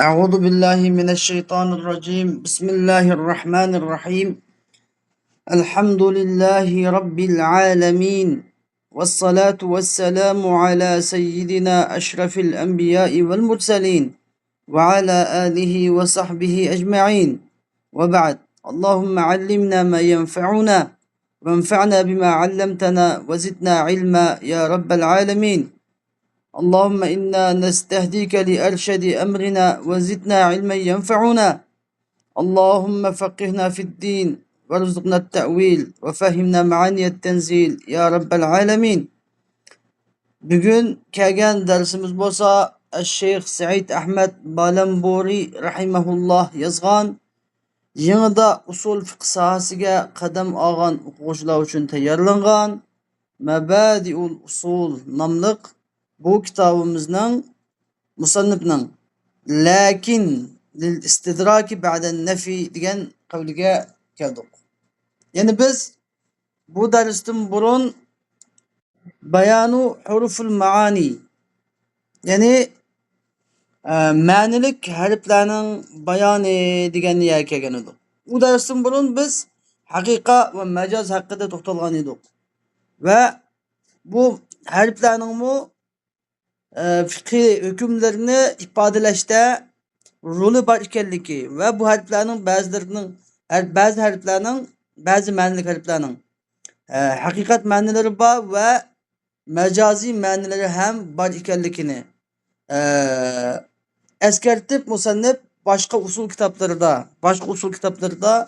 أعوذ بالله من الشيطان الرجيم. بسم الله الرحمن الرحيم. الحمد لله رب العالمين، والصلاة والسلام على سيدنا أشرف الأنبياء والمرسلين وعلى آله وصحبه أجمعين، وبعد. اللهم علمنا ما ينفعنا وانفعنا بما علمتنا وزدنا علما يا رب العالمين. اللهم إنا نستهديك لأرشد أمرنا وزدنا علما ينفعنا. اللهم فقهنا في الدين وارزقنا التأويل وفهمنا معاني التنزيل يا رب العالمين. Bugün kelgan dersimiz bo'lsa Şeyh Said Ahmed Balamburi rahimahulloh yozgan yanada usul fiqh sohasiga qadam olgan o'quvchilar uchun tayyorlangan Mabadiul Usul nomli bu kitobimizning musannifning lakin lil istidraki ba'da nafi degan qavliga keldik. Yani biz bu darsdan burun bayanu huruful maani, yani ma'nilik harflarning bayoni degan yerga kelgan edik. Bu darsdan burun biz haqiqa va majoz haqida to'xtalgan edik ve bu harflarning fiqhi hükümlerini ifadeleşte rolü var ekanligi ve bu harflarning bazı harflarning bazı ma'nilik harflarning haqiqat ma'nilari bor ve majoziy ma'nilari ham bor ekanligini eskartib musannif başka usul kitaplarida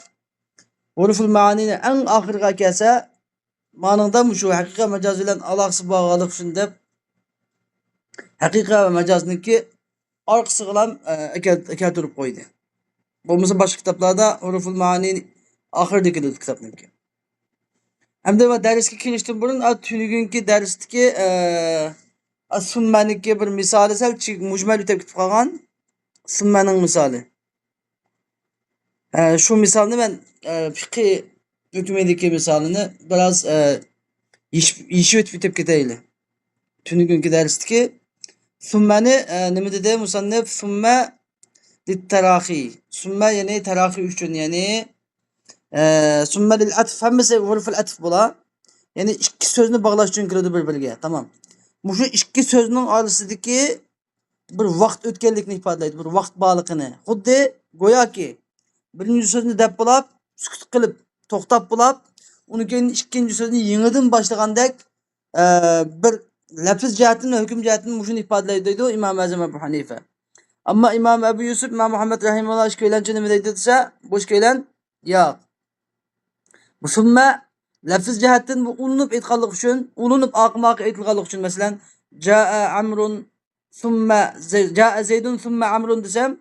huruful ma'nini en ahirga kelsa ma'noda şu haqiqat majoz bilan aloqasi bog'liq shun deb haqiqa ve macazniki arkası kalan keltirip koydu. Bo'lmasa başka kitaplarda huruful ma'ni ahirdeki kitapniki. Hem de dersga kirishdan burun tunugunki dersdagi summaniki bir misali sal mujmal bitib ketib qolgan summaning misali. Şu misalni ben fiqhi hükümedeki misalini biraz yishib bitib ketayli. Tunugunki dersdagi summani nima dedi musannif? Summa littarahi. Summa yani tarahi üçün, yani summa lil atf, hammasi huruful atf bo'la. Yani ikki so'zni bog'lash uchun kiradi bir-biriga. Tamam. Mushu ikki so'zning orasidagi bir vaqt o'tganlikni ifodalaydi, bir vaqt bog'liqini. Xuddi go'yoki birinchi so'zni deb bo'lib, sukut qilib, to'xtab bo'lib, uni keyin ikkinchi so'zni yangidan boshlagandek bir lafz jihatini, hukm jihatini mushuni ifodalaydi deydi İmam Azam Abu Hanifa. Ama İmam Ebu Yusuf, İmam Muhammed rahimahulloh ishkaylanchi nima deydi desa, bu ishkaylan yo'q. Bu summa lafz jihatdan bu ulinib aytganlik uchun, ulinib oqmoqqa aytilganlik uchun, masalan, jaa amrun summa jaa zaydun summa amrun desam,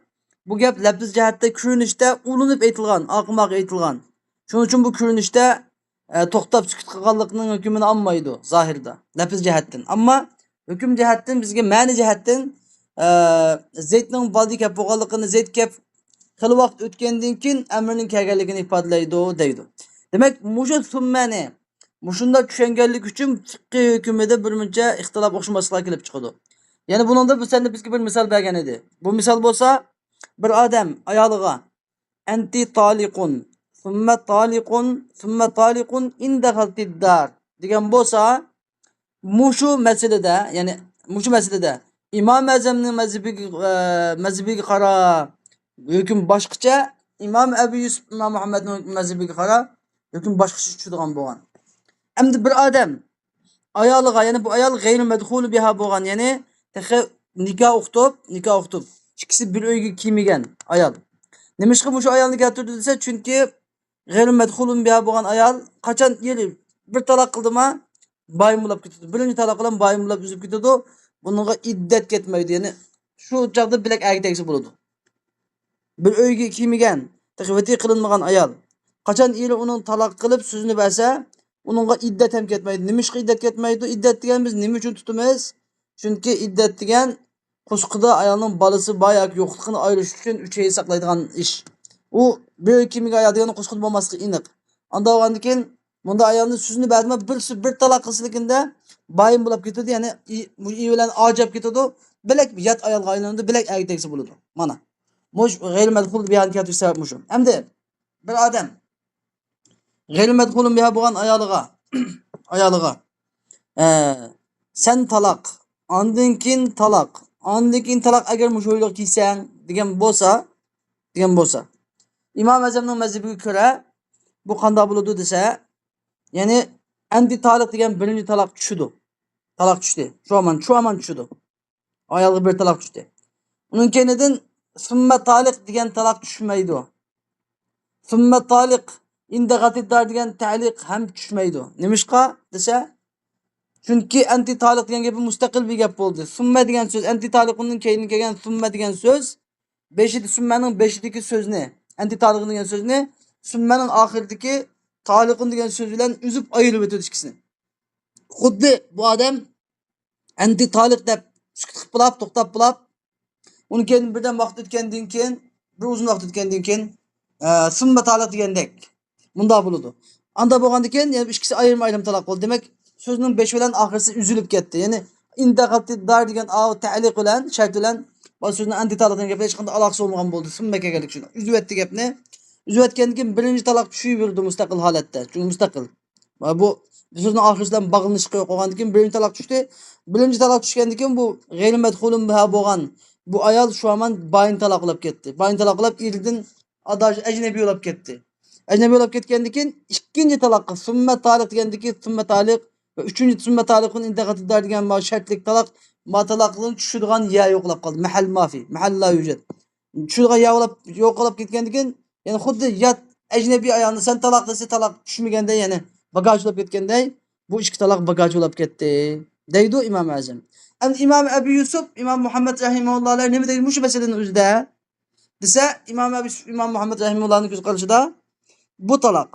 bu gap lafz jihatda ko'rinishda ulinib aytilgan, oqmoqqa aytilgan. Shuning uchun bu ko'rinishda to'xtab sukut qilganlikning hukmini olmaydi zohirda, lafz jihatdan. Ammo hukm jihatdan bizga ma'ni jihatdan Zeydning baldi gap bo'lganligini, Zeyd gap xil vaqt o'tgandan keyin amrning kelganligini ifodalaydi deydi. Demak, mushu summani mushunda tushunganlik uchun fiqh hukmida birmuncha ixtilof o'xshamasliklar kelib chiqadi. Ya'ni buningda bizga bir misol bergan edi. Bu misol bo'lsa, bir odam ayoliga anti taliqun thumma taliqun indakhaltid dar degan bo'lsa, mushu masalada, ya'ni mushu masalada İmam Azamning mazhabiga qara hukm boshqacha, İmam Ebu Yusuf, İmam Muhammedning mazhabiga qara hukm boshqacha tushadigan bo'lgan. Endi bir odam ayoliga, ya'ni bu ayol g'ayri madhul biha bo'lgan, ya'ni nikoh o'qitib ikkisi bir uyga kelmagan ayol. Nimishqa bu ayolni keltirdi desa, chunki g'ayri madhul biha bo'lgan ayol qachon yeri bir taloq qildimi, bayimlab ketadi. Birinchi taloq bilan bayimlab uzib ketadi. Bununla iddet ketmeydi, yani şu çağda bilek erkekse buludu. Bir öyge kimigen, tekveti kılınmagan ayal. Kaçan iri onun talak kılıp sözünü verse, onunla iddet hem ketmeydi. Nimiş ki iddet ketmeydi? İddet diyen biz nimi için tutumayız? Çünkü iddet diyen kuskuda ayalının balısı bayak yoklukunu ayrış için üçeyi saklaydıgan iş. O bir öyge kimigen ayal diyen kuskuda olması inik. Anda o andikin bunda ayalının sözünü verdiğinde bir talak kılsılıkında bayım bulup gidiyordu, yani iyi bilen acap gidiyordu. Bilek yat ayalga aylandı, bilek erkekse buludu. Mana. Muş gayri medhul biha nikah sebep muşum. Hem de bir adam gayri medhulun biha bo'lgan ayoliga sen talak, andinkin talak, andinkin talak agar muşoyluq kiysen degan bo'lsa, İmam Azamning mazhabiga ko'ra bu qanday bo'ladi desa, ya'ni endi taliq degan birinchi talaq tushdi. Talaq tushdi. Shu aman tushdi. Ayolga bir talaq tushdi. Undan keyinidan summa taliq degan talaq tushmaydi. Summa taliq inda g'atiddar degan ta'liq ham tushmaydi. Nimishqa desa, chunki anti taliq degan gapi mustaqil bir gap bo'ldi. Summa degan so'z anti taliqning keyin kelgan summa degan so'z summaning beshidagi so'zni, anti taliq degan so'zni summaning oxiridagi taliqun degan so'z bilan uzib ayirib o'tadi ikkisini. Xuddi bu odam anti taliq deb sukut qilib bo'lib, to'xtab bo'lib, uni keyin birdan vaqt o'tgandan keyin, bir uzun vaqt o'tgandan keyin summa taliq degandek bunda bo'ladi. Anda bo'lgandan keyin yana ikkisi ayrim taloq bo'ldi. Demak, so'zning 5 bilan oxirisi uzilib ketdi. Ya'ni indaqatidar degan ta'liq bilan, shart bilan bu so'zning anti taloq degan gapga hech qanday aloqasi bo'lmagan bo'ldi. Summa kelganlik uchun. Uzib o'tdi gapni. Uzib o'tgandan keyin birinchi taloq tushib yurdi mustaqil holatda. Chunki mustaqil. Va bu so'zning oxirisidan bog'lanish qo'ygandan keyin birinchi taloq tushdi. Birinchi taloq tushgandan keyin bu g'ayri madhulun biha bo'lgan bu ayol shu aman bayin taloqlab ketdi. Bayin taloqlab eridan ajnabiy bo'lib ketdi. Ajnabiy bo'lib ketgandan keyin ikkinchi taloqqa summa taliq degandan keyin summa taliq va uchinchi summa taliqun indaqatidar degan shartlik taloq taloqning tushadigan ya yo'qlab qoldi. Mahal mafi, mahal la yujad. Tushadigan ya yo'qlab ketgandan keyin ya'ni xuddi yat ajnabiy ayolni sen taloq desa taloq tushmaganda ya'ni bagaj bo'lib ketganday bu ikki taloq bagaj bo'lib ketdi deydi İmam Azam. Endi İmam Abu Yusuf, İmam Muhammad rahimahullohlar nima deydi shu masalaning o'zida desa, İmam Muhammad rahimahullohning ko'z qarashida bu taloq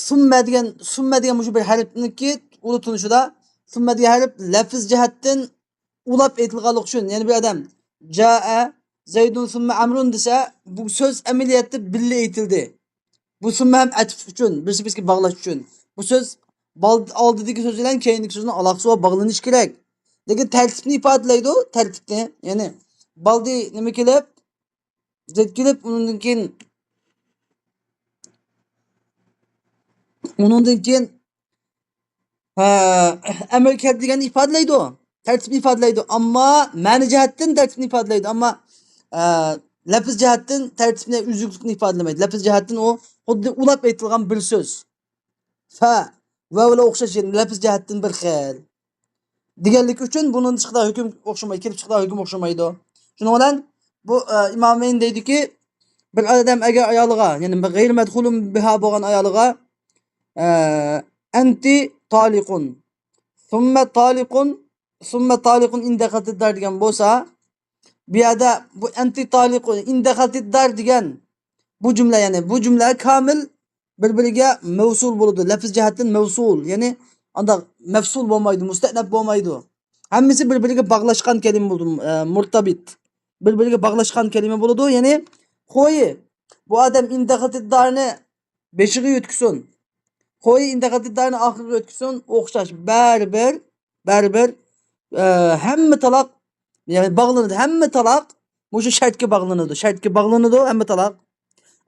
summa degan mushu bir harfniki unutilishida summa degan harf lafz jihatdan ulab aytilganlik uchun, ya'ni bir odam jaa zaydun summa amrun desa, bu so'z amaliyotda billa aytildi. Bu summa ham atf uchun, birsi-biriga bog'lash uchun. Bu so'z oldidagi so'z bilan keyingi so'zning aloqasi va bog'lanishi kerak. Lekin tartibni ifodalaydi, tartibni. Ya'ni baldi nima kelib, zayd kelib, undan keyin amr keldi deganni ifodalaydi u. Tartibni ifodalaydi, ammo ma'ni jihatdan tartibni ifodalaydi, ammo lafz jihatdan tartibni uzuklikni ifodalamaydi. Lafz jihatdan u xuddi ulab aytilgan bir so'z. Fa va ular o'xshash, lafz jihatdan bir xil. Deganlik uchun buning chiqida hukm o'xshamaydi, kelib chiqida hukm o'xshamaydi. Shuning bilan bu Imomayn deydiki, bir odam agar ayoliga, ya'ni g'ayr madhulun biha bo'lgan ayoliga anti taliqun summa taliqun indaqatiddar degan bo'lsa, bu yerda bu anti taliqun indaqatiddar degan bu jumla, ya'ni bu jumla komil bir-biriga mavsul bo'ladi. Lafz jihatdan mavsul, ya'ni anda mafsul bo'lmaydi, mustanab bo'lmaydi. Hammasi bir-biriga bog'lashgan kalima bo'ladi, murtabit. Bir-biriga bog'lashgan kalima bo'ladi, ya'ni qo'yi bu odam indaqatiddarni beshiga yutkisin. Qo'yi indaqatiddarni oxiriga yutkisin, o'xshash baribir hamma taloq, ya'ni bog'lanadi. Hamma taloq o'sha shartga bog'lanadi. Shartga bog'lanadi hamma taloq.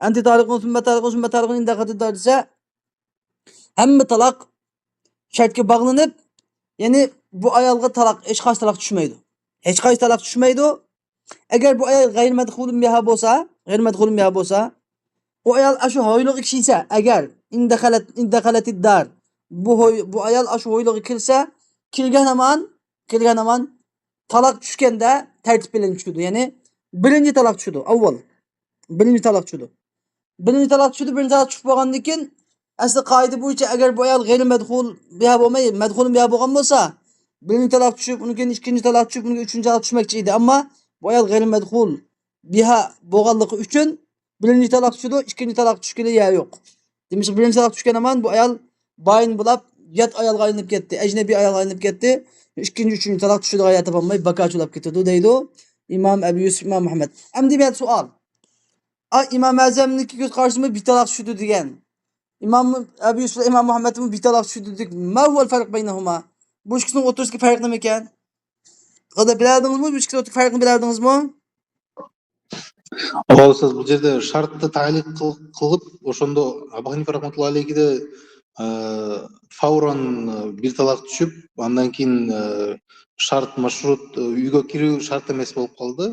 Anti taliqun summa taliqun indaqatidar desa, hamma taloq shartga bog'lanib, ya'ni bu ayolga taloq hech qaysi taloq tushmaydi. Hech qaysi taloq tushmaydi. Agar bu ayol g'ayr madhulun biha bo'lsa, o ayol ashu hoyliga kirsa, agar indaqalatidar bu ayol ashu hoyliga kirsa, kirgan aman taloq tushganda tartib bilan tushdi. Ya'ni birinchi taloq tushdi. Avval birinchi taloq tushdi. Birinchi taloq tushib bo'lgandan keyin asli qoida bo'yicha agar bu ayol g'ayr madhul biha bo'lmay, madhulun biha bo'lgan bo'lsa, birinchi taloq tushib, undan keyin ikkinchi taloq tushib, unga uchinchi taloq tushmoqchi edi. Ammo bu ayol g'ayr madhul biha bo'lganligi uchun birinchi taloq tushdi, ikkinchi taloq tushgani yo'q. Demak, birinchi taloq tushgan aman bu ayol bayin bo'lib, yat ayolga aylanib ketdi, ajnabiy ayolga aylanib ketdi. Ikkinchi, uchinchi taloq tushdi, hayoti bo'lmay bakachulab ketdi deydi İmam Abu Yusuf, İmam Muhammad. Endi bir savol. İmam Azamniki ko'z qarashida bir taloq tushdi degan. İmam Abu Yusuf, İmam Muhammadning bir taloq tushdi dedik. Ma huval farq baynahuma? Bu ikkisining o'rtasidagi farq nima ekan? O da bilardingizmi? Bu ikki so'tning farqini bilardingizmi? Oğuzsuz bu yerde şartты taliq kılıp oşondo Abu Hanife rahmatullah aleyhi'de fawran bir talak düşüp andan keyin şart maşrut uyga kirүү şart emes bolup kaldı.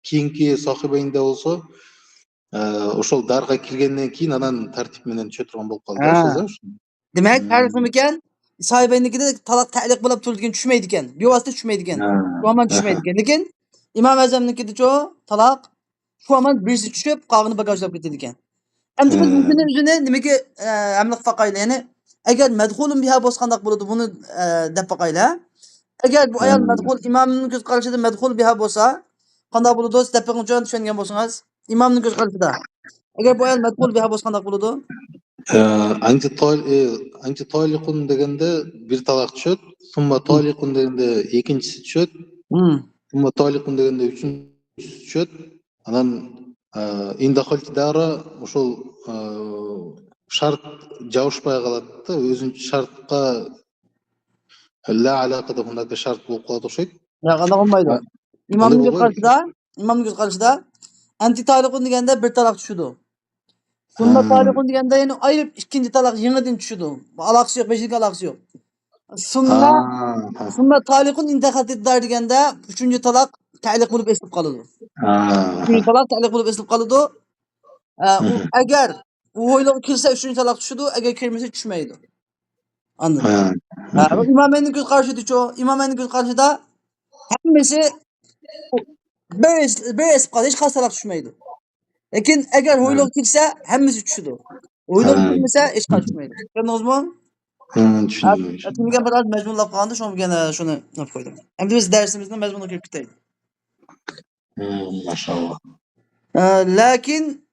Kийинки sahibeyinde bolso ошол darga kirgенден кийин анан тартип менен түшө турган болуп kaldı. Ha. Ошол да? Demek farkım iken sahibenlikide talak ta'liq bo'lib turadigan tushmaydi ekan. Bevosita tushmaydi ekan. Şu aman tushmaydi ekan. Lekin Imom Azamnikida cho talaq şu aman birisi tushib, qog'ini bagajlab ketadi ekan. Endi biz buni o'zini nimaga amliq faqayla, ya'ni agar madhulun biha bo'lsa qandoq bo'ladi buni deb faqayla. Agar bu ayol madhul imomning ko'z qarashida madhul biha bo'lsa qandoq bo'ladi? Siz deb tushungan bo'lsangiz, imomning ko'z qarashida. Agar bu ayol madhul biha bo'lsa qandoq bo'ladi? Anti talikun degende bir talak düşöt, summa talikun degende ikincisi düşöt, summa talikun degende üçüncüsü düşöt. Anan indahalti dara ошол şart жабышпай калат да, өзүнчө шартка ла алакада мындай шарт болуп калат окшойт. Ya qandoq olmaydi. İmomning ko'z qarashida, imomning ko'z qarashida anti talikun deganda bir talaq tushadi. Sunna talikun deganda yana ayirib ikkinchi talaq yangidan tushadi. Aloqasi yo'q, beshinchi aloqasi yo'q. Sunna talikun indahalti dar deganda uchinchi talaq ta'liq bo'lib esilib qoladi. Uchinchi talaq ta'liq bo'lib esilib qoladi. Agar u o'ylab kirsa uchinchi talaq tushadi, agar kirmasa tushmaydi. Anladın? İmamenin göz qarashida-chu, imamenin göz qarashida hammasi bir esib qoladi, hech qaysi talaq tushmaydi. Lekin agar o'ylab kirsa hammasi tushadi. O'ylab kirmasa hech qaysi tushmaydi. Tushundingizmi? Tushundim. Tushungan biroz majmunlab qolganda shuni olib qo'ydim. Endi biz darsimizni mazmunga kirib ketaylik. Maşallah. Lakin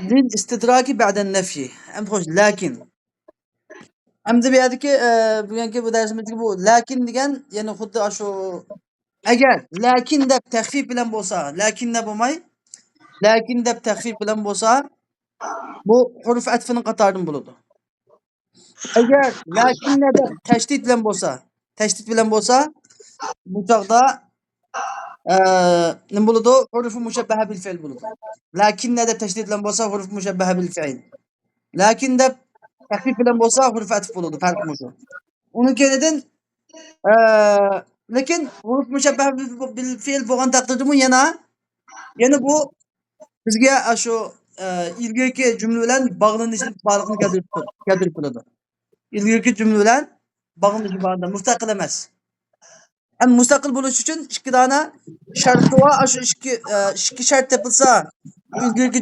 lil istidraki ba'da nafyi. Endi xo'sh, lakin endi bu yerdagi bugungi bu darsimizdagi bu lakin degan, ya'ni xuddi shu agar lakin deb taxfif bilan bo'lsa, lakin deb bo'lmay, lakin deb taxfif bilan bo'lsa, bu hurf atfining qatoridan bo'ladi. Agar lakin deb tashdid bilan bo'lsa, bu chaqda nima bo'ladi? Hurf mushabbaha bil fe'l bo'ladi. Lakin deb tashdid bilan bo'lsa, hurf mushabbaha bil fe'l. Lakin deb taxfif bilan bo'lsa, hurf atf bo'ladi. Farqi shu. Uni kenidan lekin huruf mushabbaha bil fe'l bo'lgan taqdirda yana bu bizga shu ilgirki jumla bilan bog'lanishni keltirib turadi. Ilgirki jumla bilan bog'lanishi banda mustaqil emas. Ham mustaqil bo'lish uchun ikki dona sharti va shu ikki shart topilsa, ilgirki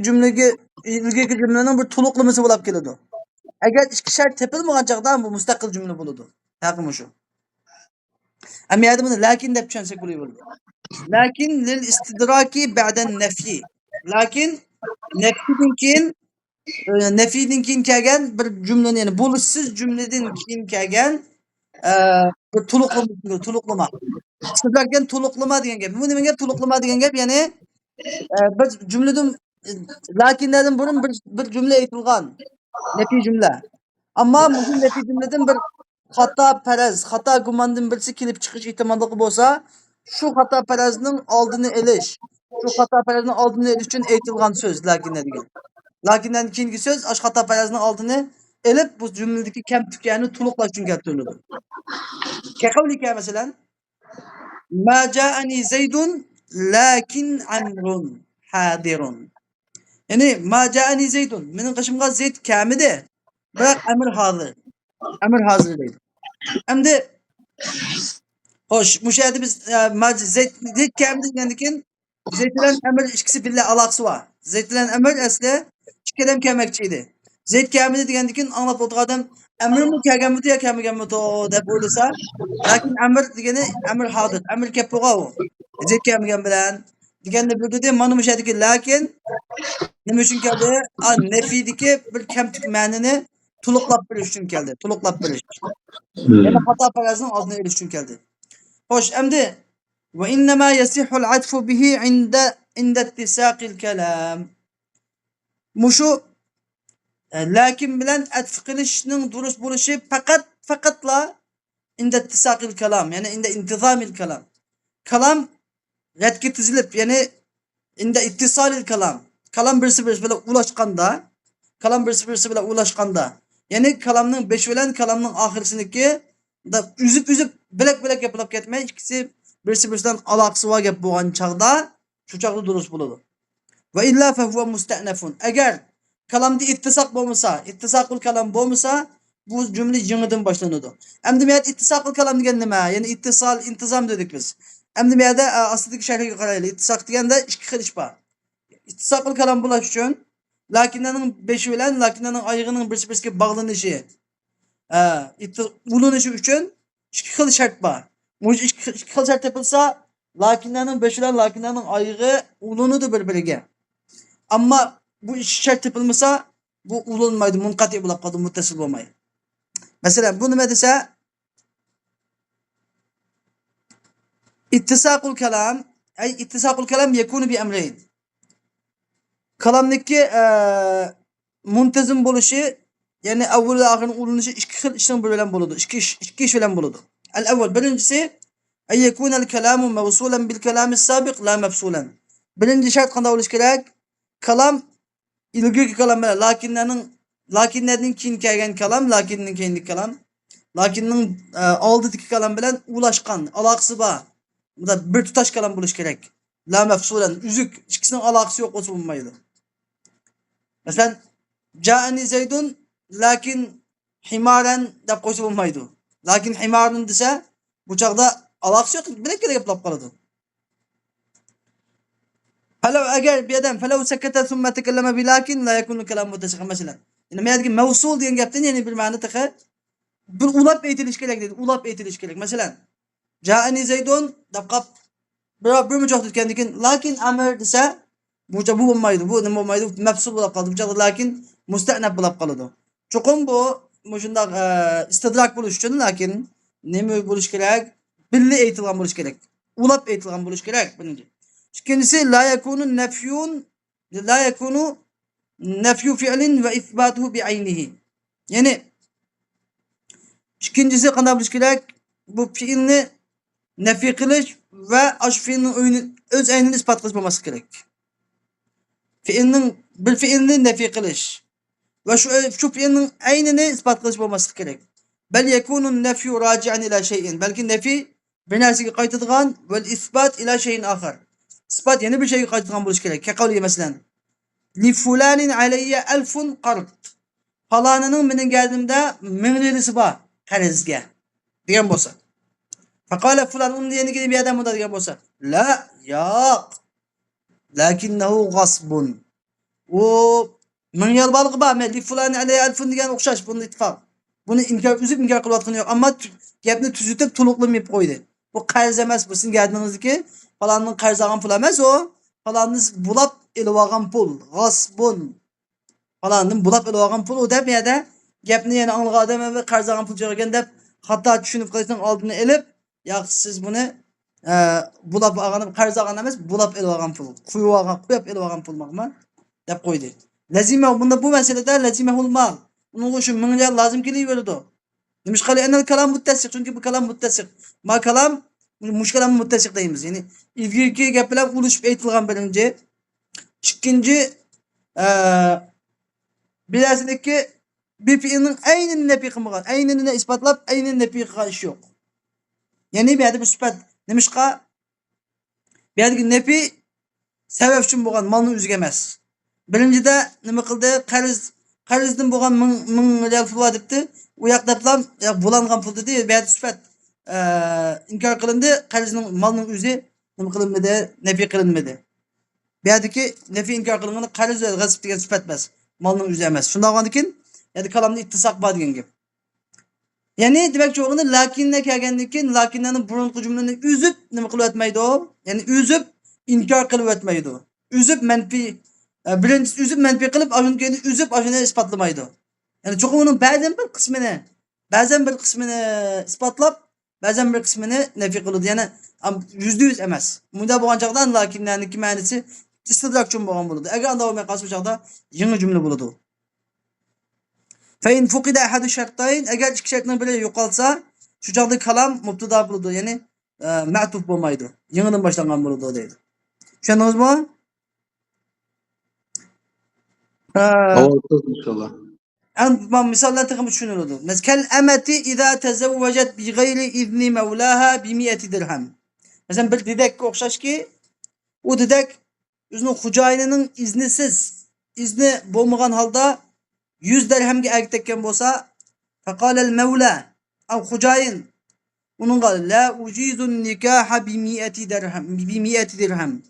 jumlaning bir to'liqlamasi bo'lib keladi. Agar ikki shart topilmagan chaqda bu mustaqil jumla bo'ladi. Haqiqat shu. Ama yerde bunu lakin deb tushunsak bo'laveradi. Lakin lil istidraki ba'dan nafyi. Lakin nafiydan keyin kelgan bir jumlani, ya'ni bo'lishsiz jumladan keyin kelgan bir to'liqlama. Sizlarga to'liqlama degan gap. Bu nimaga to'liqlama degan gap? Ya'ni bir jumladan lakinlardan burun bir jumla aytilgan. Nafiy jumla. Ammo bu nafiy jumladan bir xato gumondan birisi kelib chiqish ehtimolligi bo'lsa, shu xato farazning oldini olish, uchun aytilgan so'z lakinlar degan. Lakindan keyingi so'z ash xato farazning oldini olib, bu jumladagi kamtuklarni to'liqlash uchun keltiriladi. Kaqavlika masalan, ma ja'ani zaydun lakin amrun hadirun. Ya'ni ma ja'ani zaydun, mening qishimga zayd kamidi, biroq amr hozir. Amr hozir deydi. Endi xo'sh, bu yerda biz zayd kam degandan keyin zayd bilan amr ikkisi birga aloqasi bor. Zayd bilan amr asli ikki odam kelmoqchi edi. Zayd kamidi degandan keyin anglab o'tirgan odam amrmi kelganmidi yo kelmaganmidi deb o'ylasa, lekin amr degani amr hozir, amr kelib bo'lgan u. Zayd kelmagan bilan deganda bildi, mana bu yerdagi lekin nima uchun keldi? Nafidagi bir kamtuk ma'nini to'liqlab berish uchun keldi. To'liqlab berish. Yani xato farazning oldini olish uchun keldi. Xo'sh, endi va innama yasihul atfu bihi inda ittisaqil kalam. Mushu lakin bilan atf qilishning durust bo'lishi faqatla inda ittisaqil kalam, ya'ni inda intizamil kalam. kalam retki tizilip yani inde ittisalil kalam. Kalam birisi bilan ulaşkanda, kalam birisi bilan ulaşkanda. Yani kalamның beş bilan kalamның ahirsiniki da üzüp bilek yapılıp ketmey, ikisi birisinden alakası var gap bolgan çağda, şu çağda durus buladı. Ve illa fehuve muste'nefun. Eğer kalamda ittisak bolmasa, ittisakul kalam bolmasa bu cümle yenidən başlanıdı. Emdi meyat ittisakul kalam degen nima? Yani ittisal, intizam dedik biz. Emdi meyada aslidagi şerhiga qaraylik. İttisak degende ikki xil ish bor. İttisakul kalam bo'lish uchun lakinlarning beshi bilan lakinlarning oyog'ining birisiga bog'lanishi, ulanishi uchun ikki xil shart bor. Bu ikki xil shart topilsa, lakinlarning beshi bilan lakinlarning oyog'i ulanadi bir-biriga. Ama bu ikki shart topilmasa, bu ulanmaydi, munqati bo'lib qoladi, muttasil bo'lmaydi. Mesela bu nima desa, ittisaqul kalam, ay ittisaqul kalam yakunu bi amrayn. Kalamdaki muntazim bo'lishi, yani avval va oxirini ulanishi ikki xil ishdan bilan bo'ladi. Ikki ish bilan bo'ladi. Al-avval birinchisi ay yakuna al-kalamu mawsulan bil kalam as-sabiq la mafsulan. Birinchi shart qanday bo'lishi kerak? Kalam ilgirki kalam bilan lakinlarning keyin kelgan kalam, lakinning keyingi kalam, lakinning oldidagi kalam bilan ulashgan, aloqasi bor. Bunda bir tutash kalam bo'lishi kerak. La mafsulan, uzuk, ikkisining aloqasi yo'q bo'lsa bo'lmaydi. Masalan, ja'ani Zaydun lakin himaran deb qo'ysa bo'lmaydi. Lakin himarun desa, bu chaqda aloqasi yo'q, bilak gaplab qoladi. Falav agar bir odam falav sakata thumma takallama bi lakin la yakunu kalam muttasil masalan. Yani meyadagi mavsul degan gapdan yani bir ma'no taqa bir ulab aytilish kerak dedi. Ulab aytilish kerak. Masalan, ja'ani Zaydun deb qap bir mujoq tutgandan keyin lakin amr desa, bu bo'lmaydi. Bu nima bo'lmaydi? Mafsul bo'lib qoldi. Bu lakin musta'nab bo'lib qoladi. Cho'qim bu shundaq istidrak bo'lish uchun lakin nima bo'lish kerak? Billi aytilgan bo'lish kerak. Ulab aytilgan bo'lish kerak birinchi. İkincisi la yakunu nefyu fi'lin ve isbatuhu bi aynihi. Yani ikincisi qanday bo'lish kerak? Bu fi'ilni nefi qilish ve ash fi'lning öz aynini isbot qilish bo'lmasi kerak. Bir fi'ilni nefi qilish ve şu fi'lning aynini isbot qilish bo'lmasi kerak. Bel yakunu nefyu raci'an ila shay'in. Belki nefi bir narsaga qaytadigan ve isbot ila shay'in axar. İspat yeni bir şeyi qaytadigan bo'lish kerak. Kaqavli masalan, li fulanin alayya alfun qard. Falanının mening geldimde 1000 lirasi bor qarzga degan bo'lsa. Faqala fulan uni yanigi bir odam unda degan bo'lsa, la, yo'q. Lakinnahu ghasbun. O 1000 yil balığı bor, li fulanin alayya alfun degan o'xshash buni ittifoq. Buni inkor qilayotgani yo'q, ammo gapni tuzitib to'liqlamayib qo'ydi. Bu qarz emas, bu sizning gapingizniki. Falanın qarz algan pul emas o. Falanın bulab elib algan pul. G'asbun. Falanın bulab elib algan pul o deb meyada gapni yana anglagan odam va qarz algan pul jo'ragan deb xato tushunib qo'yishning oldini elib, yo'q siz buni bulab algan qarz algan emas, bulab elib algan pul. Qo'yib elib algan pul maqma deb qo'ydi. Lazima bunda bu masalada lazimahul mal. Uning uchun 1000 lira lozim kelaveradi. Nima qilay anal kalam muttasiq, chunki bu kalam muttasiq. Ma kalam mushkalam muttasiq deymiz. Yani ilgirki gap bilan ulashib aytilgan birinchi. Ikkinchi bilasiniki bir fi'lning aynini nafi qilmagan, aynini isbotlab, aynini nafi qilgan ish yo'q. Yani bu yerda bir sifat nimishqa bu yerdagi nafi sabab uchun bo'lgan molning o'ziga emas. Birinchida nima qildi? Qarzdan bo'lgan 1000 riyal pul debdi. U yoqdablam bo'langan pul dedi. Bu yerda sifat inkar qilindi, qarzning molning o'zi nima qilinmadi, nafi qilinmadi. Bu yerdagi nafi inkor qilingani qarz va g'asb degan sifat emas, molning o'zi emas. Shunday bo'lgandan keyin yani kalamda ittisoq bor degan gap. Yani demakchi o'g'ini lakinga kelgandan keyin lakinlarning burunqi jumlani uzib nima qilib o'tmaydi u? Yani uzib inkor qilib o'tmaydi. Uzib manfi birinchisi uzib manfi qilib, undan keyin uzib ashuni isbotlamaydi. Yani cho'qim uning ba'zan bir qismini isbotlab ba'zan bir qismini nafi qiladi. Yani %100 emas. Bunda bo'lgan chaqda lakinlarning ma'nosi istidrak uchun bo'lgan bo'ladi. Agar unda bo'lmay qolsa bu chaqda yangi jumla bo'ladi. Fa in fuqida ahadu shartayn, agar ikki shartning biri yo'qolsa, shu chaqda kalam mubtada bo'ladi. Yani ma'tuf bo'lmaydi. Yangidan boshlangan bo'ladi deydi. Tushundingizmi? Ha, Ovoz inshaalloh. ben misallar takımı düşünüyordu. Mesela emeti izâ tezevvecet bi gayri izni mevlâha bi mi'eti dirhem. Mesela bir dedek okşaş ki o dedek özünün hocayının izni bulmagan halda 100 dirhemge ertekken bolsa fekalel mevla av hocayın onun gal la ucizun nikaha bi mi'eti dirhem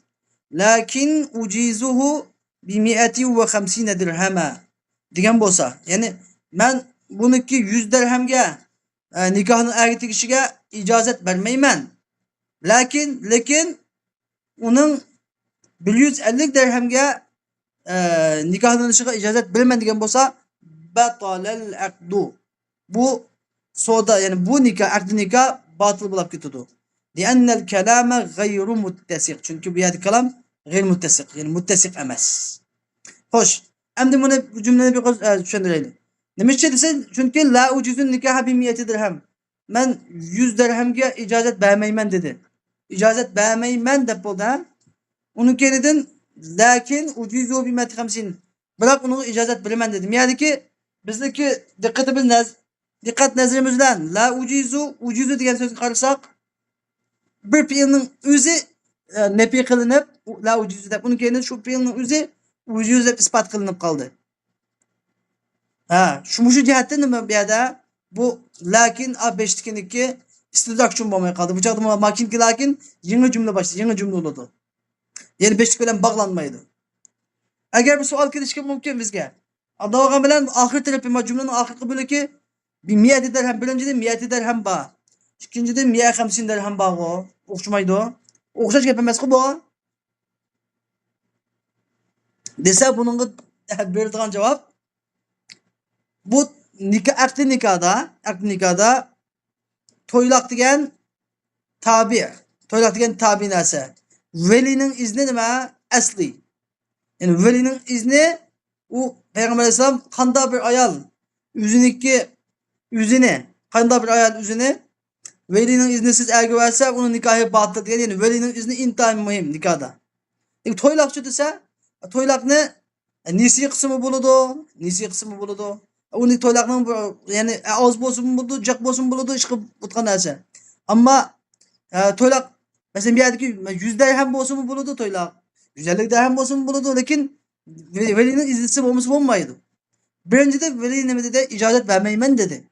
lakin ucizuhu bi mi'eti ve 50 dirhema degan bolsa yani ben buniki 100 dirhemge nikahını ertegishiga icazet vermeymen lekin onun 150 dirhemge nikahlanışıga icazet vermen degan bolsa batalel aqdu bu soda yani bu akdi nikah batıl bulup ketadi. Li'annel kelame gayru muttesik. Çünkü bu yerdeki kelam gayr muttesik. Yani muttesik emas. Hoş. Endi bunu bu cümleni bir düşündürelim. Demişçe desen çünkü la ucuzun nikaha bi miyeti dirhem. Ben 100 dirhemge icazet vermeymen dedi. İcazet vermeymen de bu da. Onun kenedin lakin ucuzu bi miyeti 50. Bırak onu icazet vermen dedim. Yani ki bizdeki dikkat nezrimizden la ucuzu diyen sözü karışsak bir fiilin özü nefi kılınıp la ucuzu da bunun kenedin şu fiilin özü ucuz deb ispat kılınıp kaldı. Ha, şu cihetten nima bu yerda bu lakin a5'tikiniki istidrak uchun bo'lmay qoldi. Bu chaqda makinki lakin yangi jumla başlaydı, yangi jumla bo'ladi. Yani 5'tik bilan bog'lanmaydi. Agar bir savol kelishga mumkin bizga. Adog'am bilan oxir tarafi jumlaning oxirgi bo'lagi bir miyati dirham birinchida miyati dirham bor. Ikkinchida 150 dirham bor. O'xshamaydi. O'xshash gap emas-ku bu. Desa buningga beradigan javob bu akdi nikahda to'yloq degan tabi narsa. Velining izni nima? Asli. Yani velining izni u Peygamber Aleyhisselam qanday bir ayol qanday bir ayol o'zini velining iznisiz erga versa uni nikohi batıl degan. Yani velining izni intayin muhim nikahda. To'yloqchi desa to'yloqni nisi qismi bo'ladi. Uni to'yloqning yani oz bo'lsin bo'ladi, jiq bo'lsin bo'ladi, ish qilib o'tgan narsa. Ammo to'yloq mesela bir yerdeki 100 dirhem bo'lsin bo'ladi to'yloq. 150 dirhem bo'lsin bo'ladi, lekin velining iznisi bo'lmasa bo'lmaydi. Birinchida veli nima dedi? İcazet vermeymen dedi.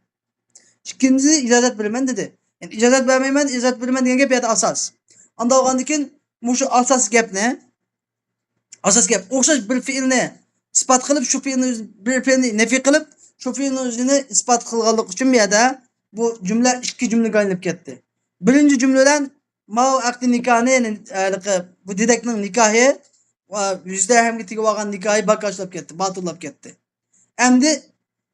İkincisi icazet vermen dedi. Yani icazet vermeymen degan gap yerda asos. Anda olgandan mushu asos gap ne? Asas gap o'xshash bir fe'lni isbot qilib, shu fe'lni nafiy qilib, shu fe'lni o'zini isbot qilganlik uchun bu yerda bu jumla ikki jumlaga aylanib ketdi. Birinchi jumladan ma aqdi nikahni yani bu dedekning nikohi va 100 dirhamga tegib olgan nikohi bakashlab ketdi, batillab ketdi. Endi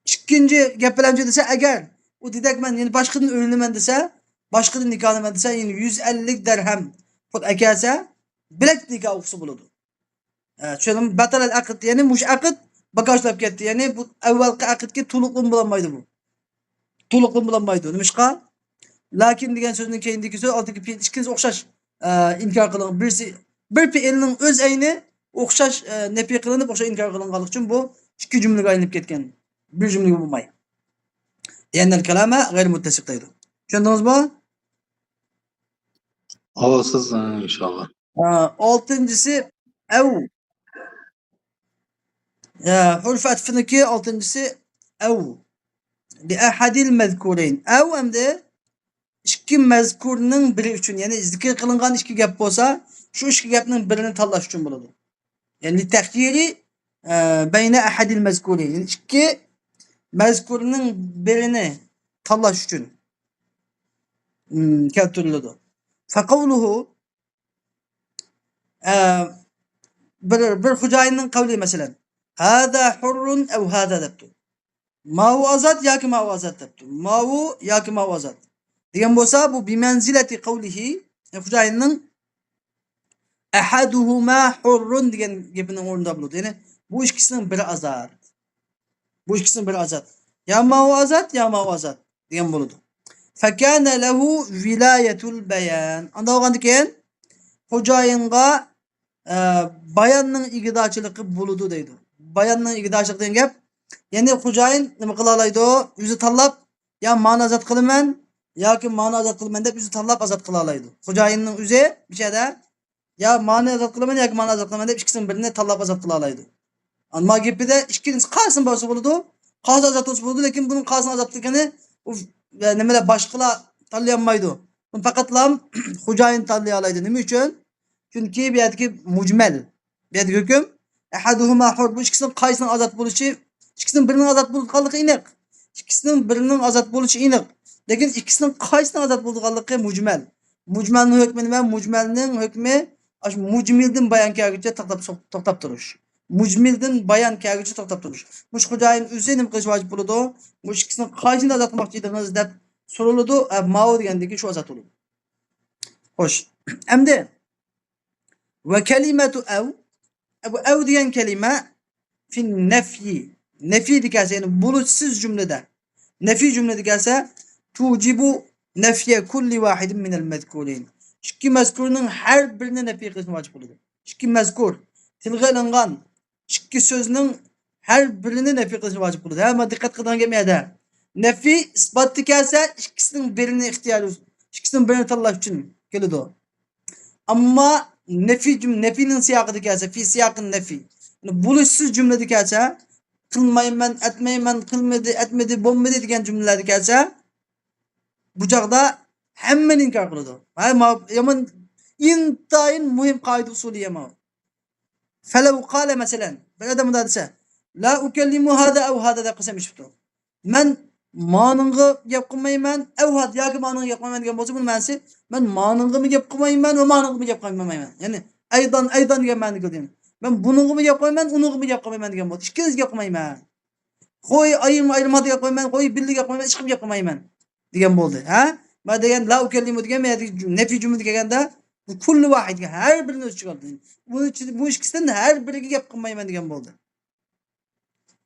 ikkinchi gap bilan desa agar u dedekman yani boshqadan o'ylaman desa, boshqadan nikohlaman desa, yani 150 dirham pul akasa bilak nikoh o'qisa bo'ladi. Tushundim. Batal al-aqd yani mush aqd bagajlab ketdi. Yani bu avvalgi aqdga to'liqlik bo'lmaydi bu. To'liqlik bo'lmaydi. Nimishqa? Lakin degan so'zning keyindagi so'z oldingi fe'l ikkinchisi o'xshash inkor qilingan. Birisi bir fe'lning o'z ayni o'xshash nafiy qilinib, o'xshash inkor qilinganligi uchun bu ikki jumlaga aylanib ketgan. Bir jumlaga bo'lmay. Yani al-kalama g'ayr muttasiq deydi. Tushundingizmi? Ovozsiz inshaalloh. Oltinchisi ev. Hurf atfiniki oltinchisi ev. Li ahadil mezkureyn. Ev hamda ikki mazkurning biri uchun, ya'ni zikr qilingan ikki gap bo'lsa, shu ikki gapning birini tanlash uchun bo'ladi. Ya'ni taxyiri bayna ahadil mazkureyn. Yani ikki mazkurning birini tanlash uchun keltiriladi. Faqavluhu bir xo'jayinning qavli masalan hada hurrun aw hada debdi. Mavu azat yoki mavu azat debdi. Mavu yoki mavu azat degan bo'lsa bu bi manzilati qavlihi xo'jayinning ahaduhuma hurrun degan gapining o'rnida bo'ladi. Ya'ni bu ikkisining biri azat. Ya mavu azat ya mavu azat degan bo'ladi. Fekâne lehu vilayetul beyan. Anda olgandan keyin xo'jayinga bayanning igdorchiligi bo'ludi deydi. Bayanning igdorchiligi degan gap, ya'ni xo'jayin nima qila oladi? O'zi tanlab, ya meni ozod qilaman yoki meni ozod qilaman deb o'zi tanlab ozod qila oladi. Xo'jayinning o'zi bir yerda ya meni ozod qilaman yoki meni ozod qilaman deb ikkisining birini tanlab ozod qila oladi. Ammo gapida ikkinchisi qaysin bo'lsa bo'ladi, qaysi ozod bo'lsa bo'ladi, lekin buning qaysini ozodligini u nimalar boshqalar tanlay olmaydi. Buni faqatlam xo'jayin tanlay oladi. Nima uchun? Chunki bu yerdagi mujmal, bu yerdagi hukm ahaduhuma hur, bu ikkisining qaysini ozod bo'lishi, ikkisining birining ozod bo'lganligi aniq. İkisining birining ozod bo'lishi aniq. Lekin ikkisining qaysini ozod bo'lganligi mujmal. Mujmalning hukmi nima? Mujmalning hukmi ash mujmildan bayon kelguncha to'xtab turish. Mujmildan bayon kelguncha to'xtab turish. Mush xo'jayin o'zi nima qilish vojib bo'ladi? Bu ikkisining qaysini ozod qilmoqchi edingiz deb so'raladi. Ma'u degandagi shu ozod bo'ladi. Xo'sh. Endi ve kelimatu ev degan kelime fin nefyi. Nefi degelse yani buluşsuz cümlede. Nefi cümlede gelse tucibu nefye kulli vahidin minel mezkurin. Şiki mezkurunun her birine nefi kılışını vacip oluyor. Şiki mezkur, tilgı ilingan, şiki sözünün her birine nefi kılışını vacip oluyor. Ama dikkat kılan gelmeye de. Nefi ispat degelse şikisinin birini ihtiyar olsun. Şikisinin birini tanlaş için geliyor o. Ama nefinin siyakı degelse, fi siyakın nefi. Yani buluşsuz cümle gelse kılmayman, etmeyman, kılmadı, etmedi, bombadı degan cümleler gelse bu çağda hemen inkar kıldı. Yaman intayin muhim kaydı usulü yama. Felev kâle mesela bir adam da dese la ukellimu hada ev hada da kısam işbito. Men manıngı yap kılmayman, ev hada ya ki manıngı yap kılmayman degan bolsa bunu mensi men manıngı mı yap kılmayman ve manıngı mı yap kılmayman. Yani aydan degan ma'ni qildim. Ben bunu mu yapmayman, onu mu yapmayman degan bo'ldi. Ikkiniz yapmayman. Qo'y ayirmadi yapmayman, qo'y birlik yapmayman, hech kim yapmayman degan bo'ldi. Ha? Ma degan la ukallimu degan nefi jumla deganda bu kulli vahidga har birini o'z ichiga oldi. Bu ikkisidan har biriga gap qilmayman degan bo'ldi.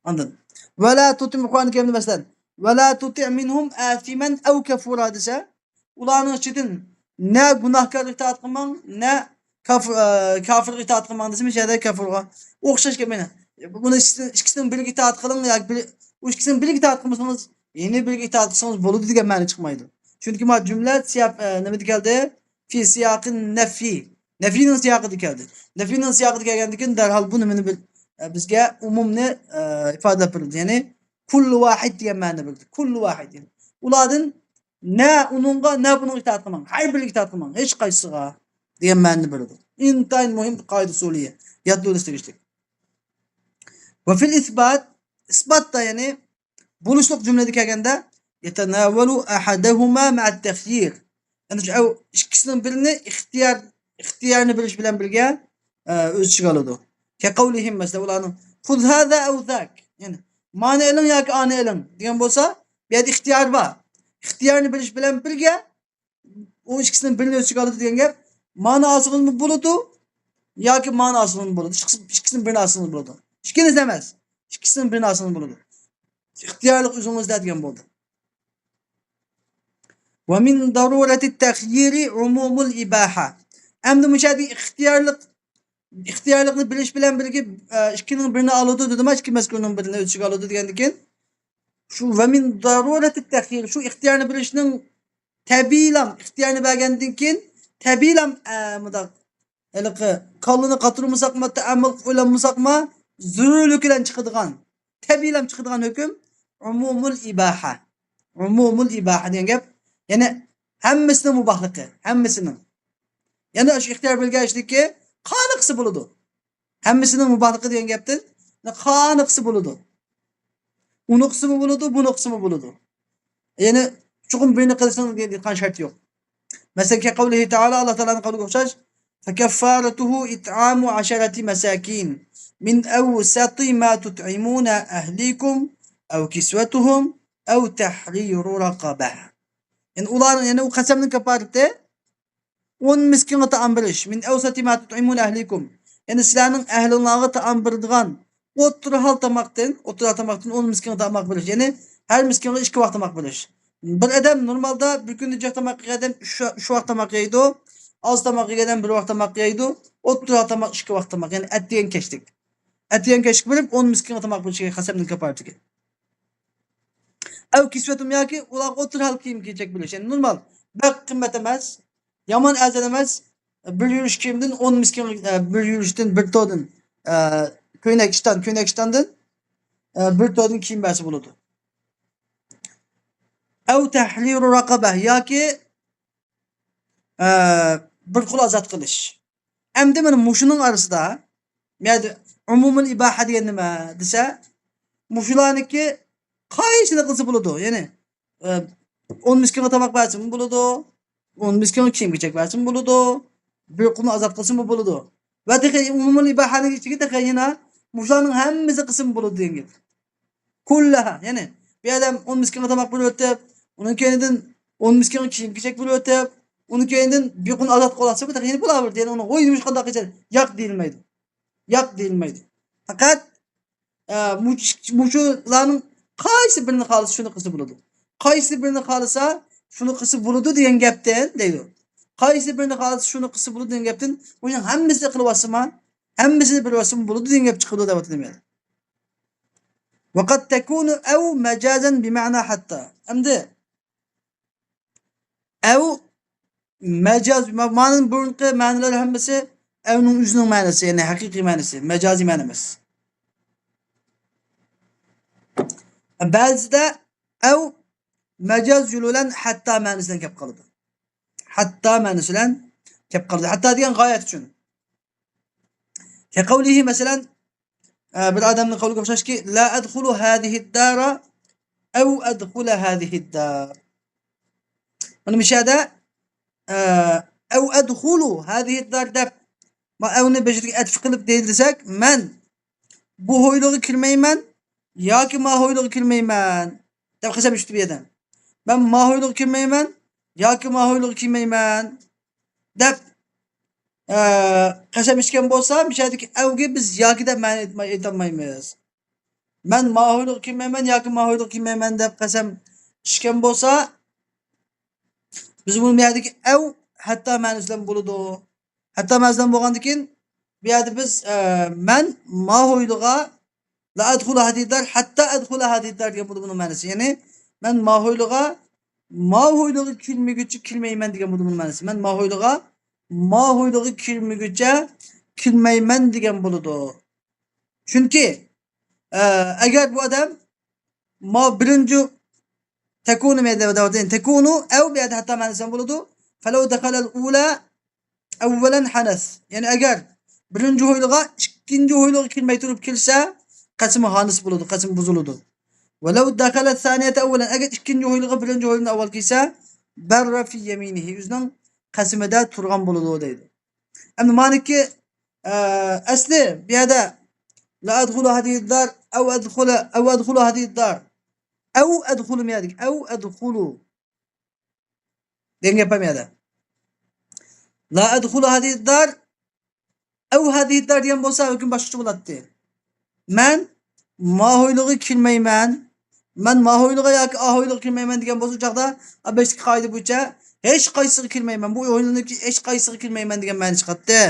Anladın? Ve la tuti Qur'on-i Karimda masalan ve la tuti minhum athiman aw kafura desa ularning ichidan ne gunohkor itoat qilmang, ne kafirga itoat qilmang desam, shada kafirga o'xshash kelmaydi. Buni ikkisining biriga itoat qiling yoki u ikkisining biriga itoat qilmasangiz, yana biriga itoat qilsangiz bo'ladi degan ma'no chiqmaydi. Chunki ma jumla nima keldi? Fi siyaqin nafi. Nafiyning siyaqida keldi. Nafiyning siyaqida kelgandan keyin darhol bu nimani bizga umumni ifodalab berdi. Ya'ni kullu vahid degan ma'no berdi. Kullu vahid. Ulardan ne ununga ne bunun itoat qilmang. Har biriga itoat qilmang. Hech qaysisiga degan ma'no berdi. Intayin muhim qoida usuliya. Yodda o'tish tegishli. Ve fil isbat da yani buluşluq cümlede kelganda yetenavalu ahaduhuma ma'at takhyir. Yani ikkisining birini ixtiyorni bilish bilan birga o'z ichiga oladi. Ke qavlihim mesela ularning khud hada aw zak. Yani ma'ni iling yoki ani iling degan bo'lsa, bu yerda ixtiyor bor. İxtiyorni bilish bilan birga o ikkisining birini o'z ichiga oladi degan gap ma'ni aslig'ini bo'ladi yoki ma'ni aslig'ini bo'ladi. Ikkisining birini aslig'ini bo'ladi. İkiniz emas. İkisinin birini aslig'ini bo'ladi. İxtiyorlik o'zingizda degan bo'ldi. Ve min darurati takhyiri umumul ibaha. Endi müşahidi ixtiyorlikni bilish bilan birga ikkining birini oladi dedim, ikki mazkurning birini o'z ichiga oladi degandan keyin shu ve min darurati takhyir shu ixtiyorni bilishning tabiilam ixtiyorni bergandan keyin tabiilam mudaq haliqi qo'lini qatirmasaqmi, ta'ammul o'ylanmasaqmi zururlikdan chiqadigan tabiilam chiqadigan hukm umumul ibaha. Umumul ibaha degan gap yani hammasining mubohligi, hammasining. Yani shu ixtiyor bilganligi qoniqsi bo'ladi. Hammasining mubohligi degan gapdan qoniqsi bo'ladi. Unuqsimi bo'ladi, bunuqsimi bo'ladi. Yani chuqur birini qilishning degan shart yo'q. Masalan, ki qavlihi ta'ala Allah Ta'alaning qavliga o'xshash fakaffaratuhu it'amu 10 masakin min awsati ma tut'imuna ahlikum aw kiswatuhum aw tahriru raqabah. Yani ular yani u qasamning kafarati 10 miskinga taam berish min awsati ma tut'imuna ahlikum. Yani sizlarning ahlingizga taam beradigan o'tir hal tamoqdan 10 miskinga tamoq berish. Yani her miskinga 2 vaqt tamoq berish. Bir adam normalda bir kunda joq tamoq yegan shu vaqt tamoq yeydi. Oz tamoq yegan bir vaqt tamoq yeydi. O'ttir vaqt tamoq ikki vaqt tamoq. Ya'ni at degan kechlik. At degan kechlik bo'lib 10 miskinga tamoq bo'lishiga qasamning kafaratiga. Ev kisvetum yoki ular o'tir hal kiyim kiyecek bo'lish. Ya'ni normal bir qimmat emas, yomon arzon emas. Bir yurish kiyimdan 10 miskin bir yurishdan bir to'dan ko'ylak ishtondan bir to'dan kiyim bersa bo'ladi. Ev tahliru raqaba yoki bir qul ozod qilish. Endi mana mushuning orasida yani umuman ibaha degan nima desa, mushularniki qaysini qilsa bo'ladi. Ya'ni 10 miskinga tamoq bersin bo'ladi, 10 miskinga kiyim kechak bersin bo'ladi, bir qulni ozod qilsin bo'ladi. Va umuman ibahaning ichiga taqayina mushularning hammasi qism bo'ladi degan gap. Kullaha, ya'ni bir odam 10 miskinga tamoq berib o'tib, uning keyinidan 10 miskinga kiyim kechak berib o'tib, uning keyinidan bir qulni ozod qilsa bu taqayina bo'laverdi. Ya'ni uni o'yinish qanday qilsa yo'q deyilmaydi. Yo'q deyilmaydi. Faqat mushularning qaysi birini xohlasa shuni qilsa bo'ladi. Qaysi birini xohlasa shuni qilsa bo'ladi degan gapdan deydi. Qaysi birini xohlasa shuni qilsa bo'ladi degan gapdan o'sha hammasini qilib olsa, hammasini bilib olsa bo'ladi degan gap chiqadi deb aytilmaydi. وقد تكون أو مجازا بمعنى حتى. Endi أو mecaz ma'nanın burunqi ma'nolari hammasi avning o'zining ma'nosi, ya'ni haqiqiy ma'nosi, majoziy ma'no emas. Ba'zida av majaz yo'li bilan hatta ma'nosidan kelib qoladi. Hatta ma'nosi bilan kelib qoladi. Hatta degan g'oyat uchun. Qavlihi masalan bir odamning qavliga o'xshashki, la adkhulu hadhihi ad-dara aw adkhula hadhihi ad-dar. Mana mishada aw adkhulu hadhihi ad-dar deb ma avni bejirga atf qilib deyilsak, men bu hoyliga kirmayman yoki ma hoyliga kirmayman deb qasam ichdi bu odam. Men ma hoyliga kirmayman yoki ma hoyliga kirmayman deb qasam ichgan bo'lsa, mishadagi avga biz yoki deb ma'no aytolmaymiz. Men ma hoyliga kirmayman yoki ma hoyliga kirmayman deb qasam ichgan bo'lsa, biz bu yerdagi av hatta ma'nosidan bo'ladi. Hatta ma'nosidan bo'lgandan keyin bu yerda biz men ma hoyliga la adkhulu hadidar hatta adkhulu hadidar degan bo'ldi buning ma'nosi. Ya'ni men ma hoyliga kirmaguncha kirmayman degan bo'ldi buning ma'nosi. Men ma hoyliga kirmaguncha kirmayman degan bo'ladi. Chunki agar bu odam birinchi takunu ma'nosidan takunu aw bi hatta ma'nosidan bo'ladi. Falau dakhala al-ula awwalan hanas. Ya'ni agar birinchi hoyliga ikkinchi hoyliga kirmay turib kelsa, qasmi hanis bo'ladi, qasm buziladi. Walau dakhala thaniyata awwalan, agar ikkinchi hoyliga birinchi hoylidan avval kelsa, barra fi yaminihi, o'zining qasmida turgan bo'ladi deydi. Endi maniki asli bu yerda la adkhulu hadhihi ad-dar aw adkhulu hadhihi ad-dar aw adkhulu miyadik aw adkhulu degan gap ham yerda. La adkhulu hadhihi ad-dar aw hadhihi ad-dar degan bo'lsa, hukm boshqacha bo'ladi. Men ma hoyliga kirmayman, men ma hoyliga yoki a hoyliga kirmayman degan bo'lsa, chaqda besh qoida bo'yicha hech qaysiga kirmayman, bu o'yinlarniki hech qaysiga kirmayman degan ma'no chiqadi.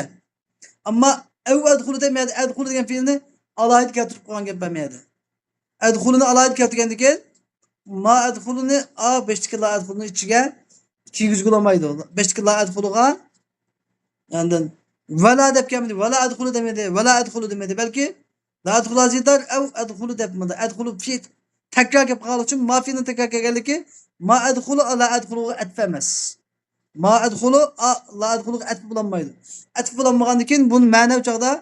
Ammo aw adkhulu demaydi, adkhulu degan fe'lni alohida keltirib qo'ygan gap bo'lmaydi. Adkhuluni alohida keltirgandan keyin ma adkhuluni beshtiki la adkhuluni ichiga kiygizib olmaydi. Beshtiki la adkhuluga yandan vala deb kelmadi, vala adkhulu demedi, vala adkhulu demedi, balki la adkhulu azidar aw adkhulu debmadi. Adkhulu fi'l takror kelib qolish uchun ma fi'lni takror kelganligi ma adkhulu la adkhuluga atf emas. Ma adkhulu la adkhuluga atf bo'lmaydi. Atf bo'lmagandan keyin bu ma'no chog'da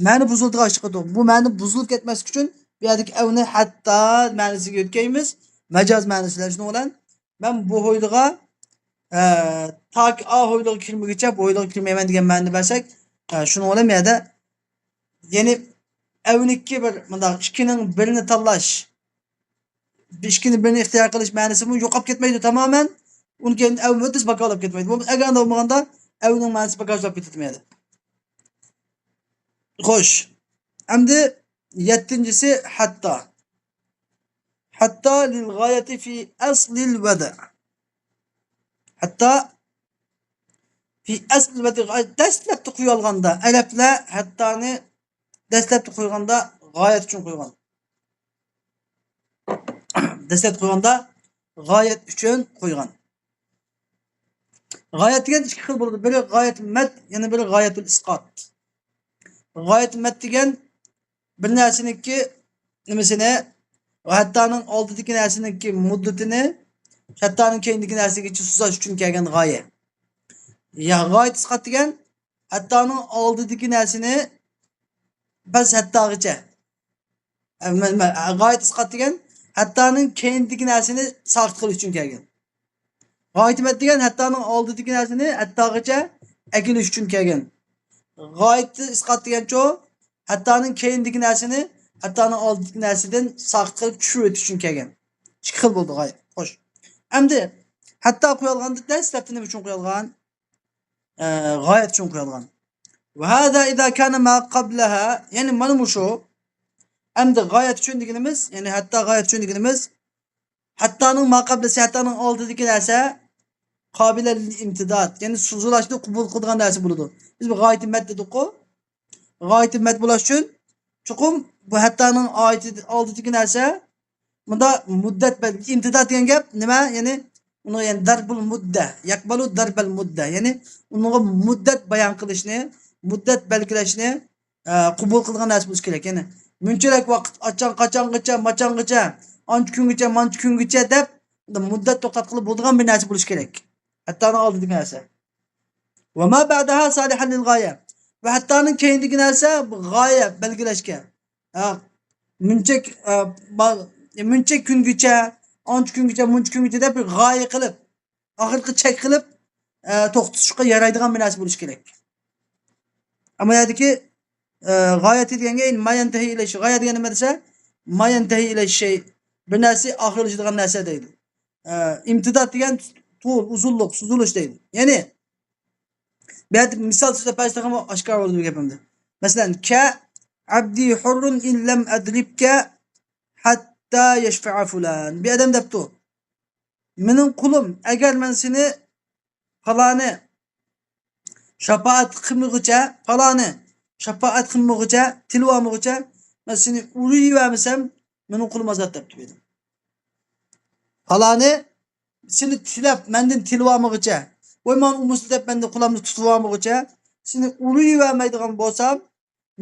ma'no buzildigan chiqadi. Bu ma'no buzilib ketmaslik uchun bu yerdagi avni hatta ma'nosiga o'tkaymiz. Majoz ma'nosilar shuni bilan men bu hoyliga toki a hoyliga kirmaguncha bu hoyliga kirmayman degan ma'noni bersak, shuni bilan bu yerda ya'ni avnikki bir bunday ikkining birini tanlash, ikkining birini ixtiyor qilish ma'nosi bu yo'qolib ketmaydi tamoman. Uni keyin av mutis bakolab ketmaydi. Bu agar unda bo'lmaganda avning ma'nosi bakolab ketmaydi. Xo'sh. Endi 7-si hatta. hatta lil gayeti fi aslil veda. Hatta fi aslil veda dastlabda qo'yilganda alafla hattoni dastlabda qo'yganda g'oyat uchun qo'ygan. Dastlabda qo'yganda g'oyat uchun qo'ygan. G'oyat degan ikki xil bo'ladi. Biri g'oyat mad, yana biri g'oyatul isqot. G'oyat mad degan bir narsaniki nimasini hattoning oldidagi narsaniki muddatini hattoning keyindagi narsaga suzash uchun kelgan g'oya. Ya g'oyat isqot degan hattoning oldidagi narsani bas hattog'icha. G'oyat isqot degan hattoning keyindagi narsani saqit qilish uchun kelgan. G'oyat mad degan hattoning oldidagi narsani hattog'icha akilish uchun kelgan. G'oyat isqot degan-cho hattoning keyindagi narsani hattoning oldidagi narsadan saqit qilib tushirib o'tish uchun kelgan. Ikki xil bo'ldi g'oyat. Xo'sh. Endi hatto qo'yilganda dastlabda nima uchun qo'yilgan? G'oyat uchun qo'yilgan. Va hada idza kana ma qablaha, ya'ni mana bu shu. Endi g'oyat uchun deganimiz, ya'ni hatto g'oyat uchun deganimiz hattoning ma qablasi hattoning oldidagi narsa qobil imtidod, ya'ni suzulashni qabul qiladigan narsa bo'ladi. Biz bu g'oyat mad dedik-ku. G'oyat mad bo'lish uchun chuqum bu hattoning oldidagi narsa bunda muddat imtidod degan gap nima? Ya'ni uni yani darbul mudda, yaqbalu darbal mudda, ya'ni unga muddat bayon qilishni, muddat belgilashni qabul qilgan narsa bo'lish kerak. Ya'ni munchalik vaqt qachongacha, machongacha, ancha kungacha, mancha kungacha deb muddat to'xtatib bo'ladigan bir narsa bo'lish kerak. Hattoning oldidagi narsa. Va ma ba'daha salihan lil g'oya. Va hattoning keyindagi narsa bu g'oya belgilashga. Muncha kungacha, ancha kungacha, muncha kungacha deb bir g'oya qilib, oxirgi chek qilib to'xtatishga yaraydigan bir narsa bo'lish kerak. Ammo yerdagi g'oyat deganga mayantahi ila shay. G'oya degan nima desa? Mayantahi ila shay. Bir narsa oxirlashadigan narsa deydi. İmtidod degan to'l, uzunlik, suzilish deydi. Ya'ni bu yerda misol so'zlab berishdan oshkor bo'ldi bu gapimda. Masalan, ka abdi hurrun in lam adribka hatta yashfa'a fulan. Bir odam debdi. Mening qulim agar men seni faloni shafaat qilmag'icha, faloni shafaat qilmag'icha, tilvamag'icha men seni uriyvermasam, mening qulim ozod debdi dedim. Faloni seni tilab mendan tilvamag'icha, voy men umus deb mendan qulimni tutuvamag'icha, seni uriyvermaydigan bo'lsam,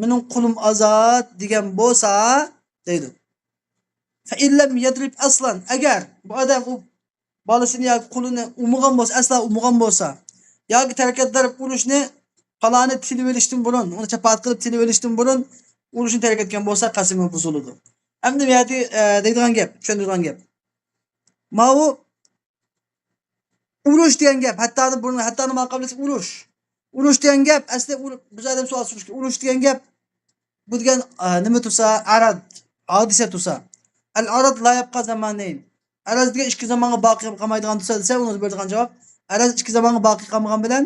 mening qulim ozod degan bo'lsa, deydi. Fa illam yadrib aslan, agar bu odam u bolasini yoki qulini umugan bo'lsa, asla umugan bo'lsa, yoki harakatlar urishni faloni tilib olishdan burun, uni chapat qilib tilib olishdan burun urishni tark etgan bo'lsa, qasami buziladi. Endi bu yerda deydigan gap, tushunadigan gap. Mau urush degan gap, hattoni maqoblasi urush. Urush degan gap asli biz odam savol so'rashga, urush degan gap bu degan nima tursa, arad, hodisa tursa. Al-arad la yabqa zamanin. Araz degan ikki zamonga boqiy qolmaydigan tursa desa, uni beradigan javob, araz ikki zamonga boqiy qolmagan bilan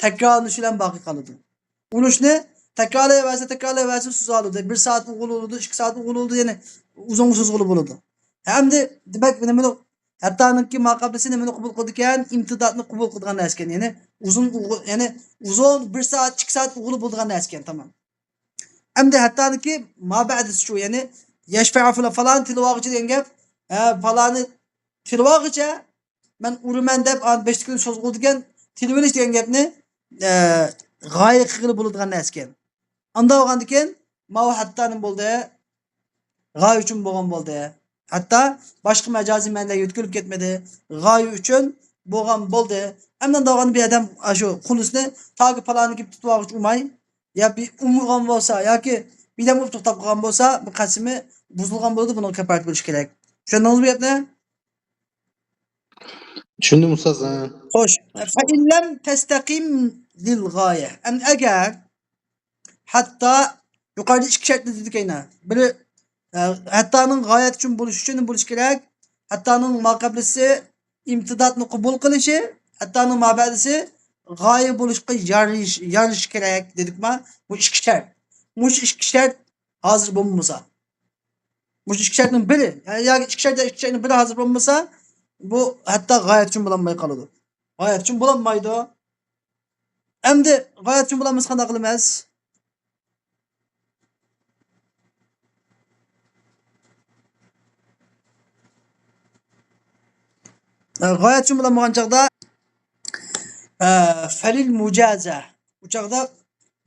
takrorlanish bilan boqiy qoladi. Urushni takrorlayversa suzaladi. 1 soat o'g'iladi, 2 soat o'g'iladi, ya'ni uzun so'zg'ili bo'ladi. Hamda demak nima hattoki maqoblasi nimani qabul qildi ekan, imtidodni qabul qilgan narsa ekan. Ya'ni uzun 1 soat, 2 soat o'g'ili bo'lgan narsa ekan, tamam. Hamda hattoki mabadisi shu, ya'ni yashfa'a falan tilvog'icha degan gap, faloni tilvog'icha men uraman deb 5 kun so'zg'ildigan tilvelish degan gapni g'oya qilib bo'ladigan narsa ekan. Unda bo'lgandan keyin mau hattoning bo'ldi, g'oya uchun bo'lgan bo'ldi. Hatto boshqa majoziy ma'noda yetkilib ketmadi. G'oya uchun bo'lgan bo'ldi. Hamdan davon bir odam shu qulisni to'g'ri faloni deb tutmoqchi umay, ya bir umurgan bo'lsa yoki bir dam to'xtab qolgan bo'lsa, bu qasimi buzilgan bo'ladi, buni kafarat bo'lish kerak. Tushundingizmi bu gapni? Tushundim ustoz. Xo'sh, fa illam tastaqim lil g'oya. Agar hatto yuqorida ikki shart dedik ayna. Biri hattoning g'oyat uchun bo'lish kerak. Hattoning maqoblasi imtidodni qabul qilishi, hattoning mabadisi g'oya bo'lishga yarish kerak dedikmi? Bu ikki shart. Bu ikki shart hozir bo'lmasa. Bu ikki shartning biri, yani ikki shartning biri hozir bo'lmasa, bu hatto g'oyat uchun bo'lolmay qoladi. G'oyat uchun bo'lolmaydi. Endi g'oyat uchun bo'lamiz qanday qilamiz? G'oyat uchun bo'lmagan chaqda falil mujaza. Bu chaqda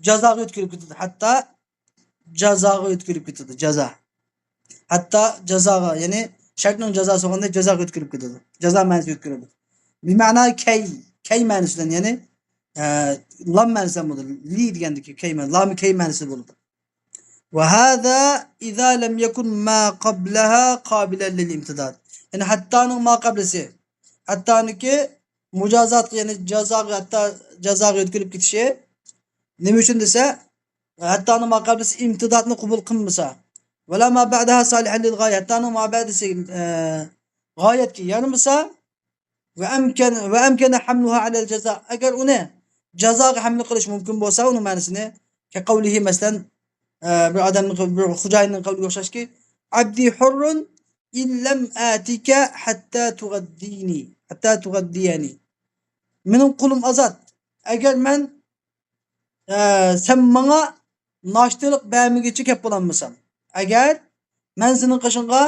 jazoga o'tkazib ketadi. Hatto jazoga o'tkazib ketadi. Jazo. Hatto jazoga, ya'ni shartning jazosi bo'lganda jazoga o'tkazib ketadi. Jazo ma'nosida o'tkazadi. Bir ma'no kay ma'nosidan, ya'ni lam ma'nosidan bo'ladi. Li degandiki kay ma'nosi, lam kay ma'nosida bo'ladi. Ve hâzâ izâ lem yekun mâ qablaha qabilen lil imtidad. Yani hatta'nın ma qablisi. Hatta'nınki mucazat, yani jazaga, hatta jazaga o'tkazib ketishi nima uchun desa, hatta'nın ma qablisi imtidadni qabul qilmasa, wala ma ba'daha salihan lil g'oyat. Hatta'nın ma ba'disi g'oyatga yarimasa ve amkana hamluha alal jaza. Agar uni jazoga haml qilish mumkin bo'lsa, uni ma'nosini ka qavlihi masalan bir odamning, bir xo'jayinning qavliga o'xshashki, abdi hurrun illam atika hatta tughaddini, hatta tughaddiyani. Mening qulim ozod. Agar men sen menga noshtilik bermaguncha kelib bo'lolmasam, agar men sening qishingga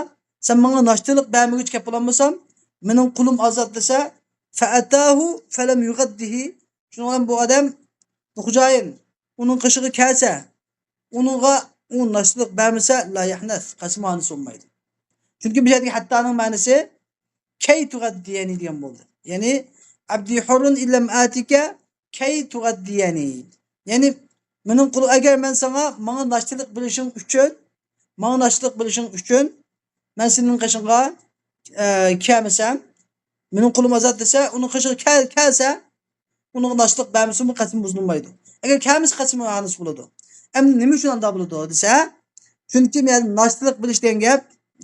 sen menga noshtilik bermaguncha kelib bo'lolmasam, mening qulim ozod desa, fa'atahu falam yughaddihi. Shundan bu odam, bu xo'jayin uning qishig'i kelsa, uningga u noshtilik bermasa, la yahnas, qasmoni so'nmaydi. Chunki bu yerdagi hattaning ma'nosi kay tughaddiyani degan bo'ldi. Ya'ni abdi hurrun illam atika kay tughaddiyani. Ya'ni mening qul, agar men sana menga noshtilik berishing uchun, men sening qishingga kelmasam, mening qulim ozod desa, uning qishig'i kelsa, uning noshtilik bermasa, bu qasm buzilmaydi. Agar kelmasa qasm hanis bo'ladi. Endi nima uchun unda bo'ladi desa, chunki men noshtilik bilish degan gap,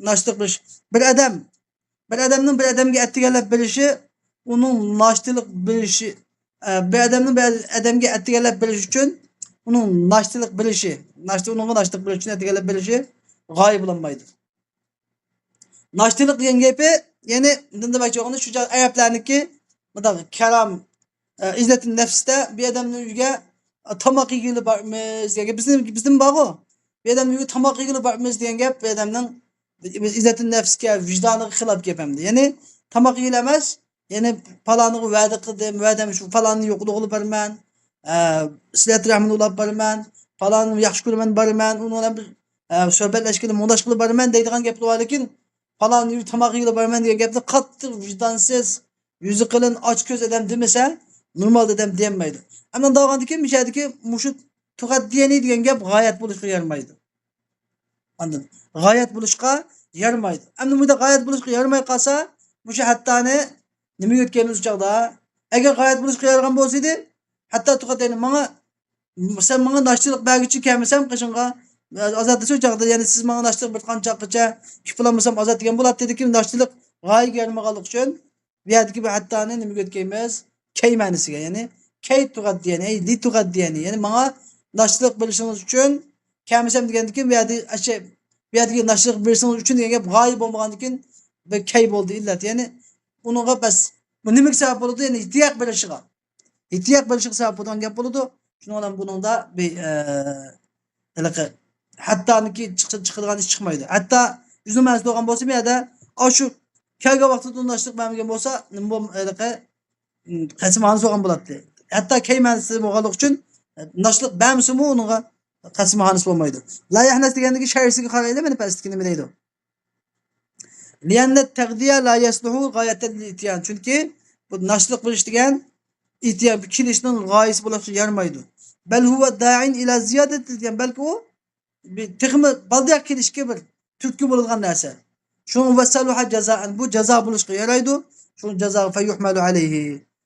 noshtilik bilish, bir odamning bir odamga attigallab bilishi, uning noshtilik bilishi, bir odamning bir odamga attigallab bilish uchun uning noshtilik bilishi, uningga noshtilik bilish uchun attigallab bilishi g'oyib bo'lmaydi. Noshtilik degan gapi, ya'ni demoqchi bo'lganda shu arablarniki bunday karam izzatin nafsda bir odamning uyiga tomoq yegili bormiz degan, bizning bog'u. Bir odamning uyiga tomoq yegili bormiz degan gap bir odamning izzatin nafsga, vijdoniga xilof gap hamda. Ya'ni tomoq yegil emas, ya'ni faloniga va'da qildim, va'dam shu falonni yo'qligini olib borman, silat rahmini ulab borman, falonni yaxshi ko'raman borman, uni bilan bir suhbatlashib, mundosh qilib borman deydigan gap bor, lekin falonni tomoq yegil borman degan gapni qattiq vijdonsiz, yuzi qalin, och ko'z odam demasa, normal odam demaydi. Ammo dog'andiki, mishadiki mushu tug'addiyani degan gap g'oyat bo'lishga yaramaydi. Anladın? G'oyat bo'lishga yaramaydi. Endi bunda g'oyat bo'lishga yaramay qolsa, mushu hattani nima yetganimiz chog'da, agar g'oyat bo'lishga yaragan bo'lsa edi, hatto tug'addiyani sen menga noshtilik berguchi kelmasam qishingga ozod desa chog'da, ya'ni siz menga noshtilik bir qanchaqacha kipolamasam ozod degan bo'ladi dediki, noshtilik g'oyaga yaramaganlik uchun bu yerdagi bu hattani nima yetganmiz? Kay ma'nosiga, ya'ni kay tug'addiyani, li tug'addiyani, ya'ni menga noshtilik bilishingiz uchun kelmasam degandiki, bu yerdagi noshtilik bilishingiz uchun degan gap g'oyib bo'lmagandan keyin bir kay bo'ldi illat. Ya'ni uningga bas bu nimaga sabab bo'ladi? Ya'ni ihtiyoq bilishiga sabab bo'lgan gap bo'ladi. Shuning bilan buningda bir hattoniki chiqadigan ish chiqmaydi. Hatto uzunmas bo'lgan bo'lsa, bu yerda shu kelgan vaqtida noshtilik bermagan bo'lsa, nima qasmani so'gan bo'ladi. Hatto kaymansi bo'lganlik uchun noshtilik bermasa-mu uningga qasmani bo'lmaydi. La yahnas degandagi sharisiga qaraylik, mana pastki nima deydi? Lianna taqdiya la yasluhu g'oyatan lil-ityan. Chunki bu noshtilik bilish degan ityan kelishning g'oyasi bo'lishga yaramaydi. Bal huwa da'in ila ziyadati degan, balki u texmi baldiq kelishga bir turtki bo'ladigan narsa. Shuni vasaluha jazaan, bu jazo bo'lishga yaraydi. Shuni jazo fa yuhmalu alayhi.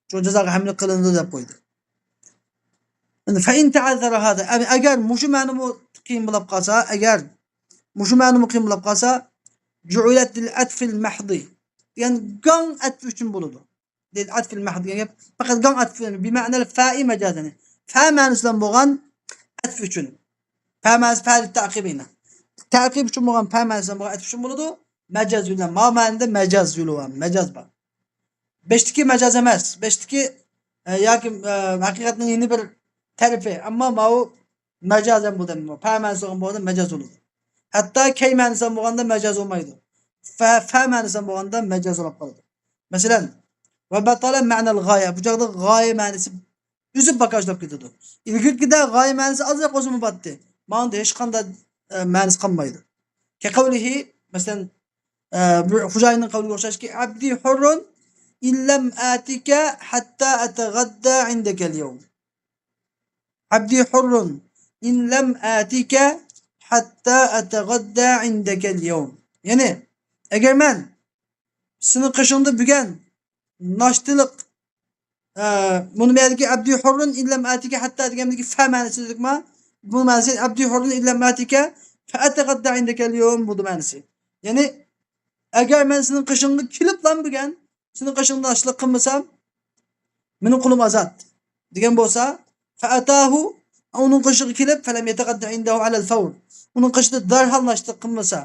Shuni jazoga haml qilindi deb qo'ydi. Fa in ta'azzara hada, agar mushu ma'ni bu qiyin bo'lib qolsa, ju'ilat lil atf al mahdi. Ya'ni gang atf uchun bo'ladi. Lil atf al mahdi, ya'ni faqat gang atf bi ma'na al fa'i majazan. Fa ma'nosidan bo'lgan atf uchun. Fa ma'nosi fa'il ta'qibina. Ta'qib uchun bo'lgan fa ma'nosida bo'lgan atf uchun bo'ladi. Majaz bilan ma ma'nida majaz yo'li ham, majaz bor. Beshtiki majaz emas. Beshtiki yoki haqiqatning yeni bir tarifi. Ammo bu majaz ham bo'ladi. Fa ma'nosida bo'lganda majaz bo'ladi. Hatto kay ma'nosida bo'lganda majaz bo'lmaydi. Fa ma'nosida bo'lganda majaz bo'lib qoladi. Masalan, va batala ma'nal g'oya. Bu joyda g'oya ma'nosi uzib bagajlab ketadi. Ilgirgida g'oya ma'nosi ozroq o'zimi batdi. Ma'noda hech qanday ma'nosi qolmaydi. Ka qavlihi, masalan, Xo'jayinning qavliga o'xshashki, abdi hurrun illam atika hatta atagadda indaka al-yawm. Abdi hurrun illam atika hatta atagadda indaka al-yawm. Ya'ni agar men seni qishingda bugun noshtilik buni ma'nodagi abdi hurrun illam atika hatta degandagi fa ma'nosi dedikmi? Bu ma'nosi abdi hurrun illam atika fa atagadda indaka al-yawm bu ma'nosi. Ya'ni agar men sening qishingga kelib lan bugun sening qishingda noshtilik qilmasam meni qulim azat degan bo'lsa fa atahu uning qishiga kelib falam yataqadda indahu ala al-fawr. Uning qishida darhol noshtilik qilmasa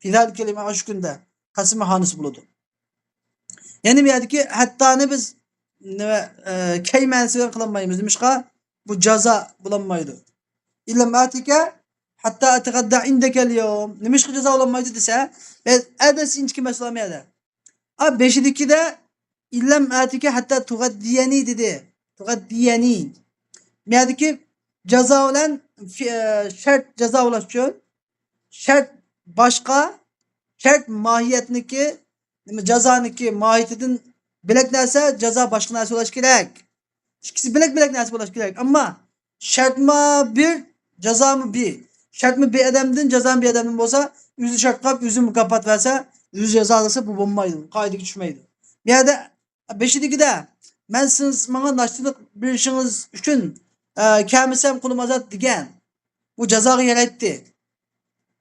fidal kelima shu kunda qasmi hanisi bo'ladi. Ya'ni bu yerdagi hattoni biz kay ma'nosi bilan qilolmaymiz. Nimishqa bu jazo bo'lmaydi. Illam atika hatta ataqadda indaka al-yawm. Nimishqa jazo bo'lmaydi desa, adasi inchki masalamada. A 5'likida illam atika hatta tugaddiyani dedi. Tugaddiyani. Bu yerdagi jazo bilan shart jazo bo'lish uchun shart boshqa, shart mohiyatniki, jazoniki mohiyatidan bilak narsa, jazo boshqa narsa bo'lishi kerak. İkisi bilak narsa bo'lishi kerak. Ammo shartma bir, jazomi bir. Shartmi bir odamdan, jazom bir odamdan bo'lsa, o'zi shart qilib, o'zi mukofot versa, o'zi jazo olsa bu bo'lmaydi. Qoidaga tushmaydi. Bu yerda 5'likida men siz menga noshtilik berishingiz uchun kamisam qulim azat degan. Bu jazoga yaratdi.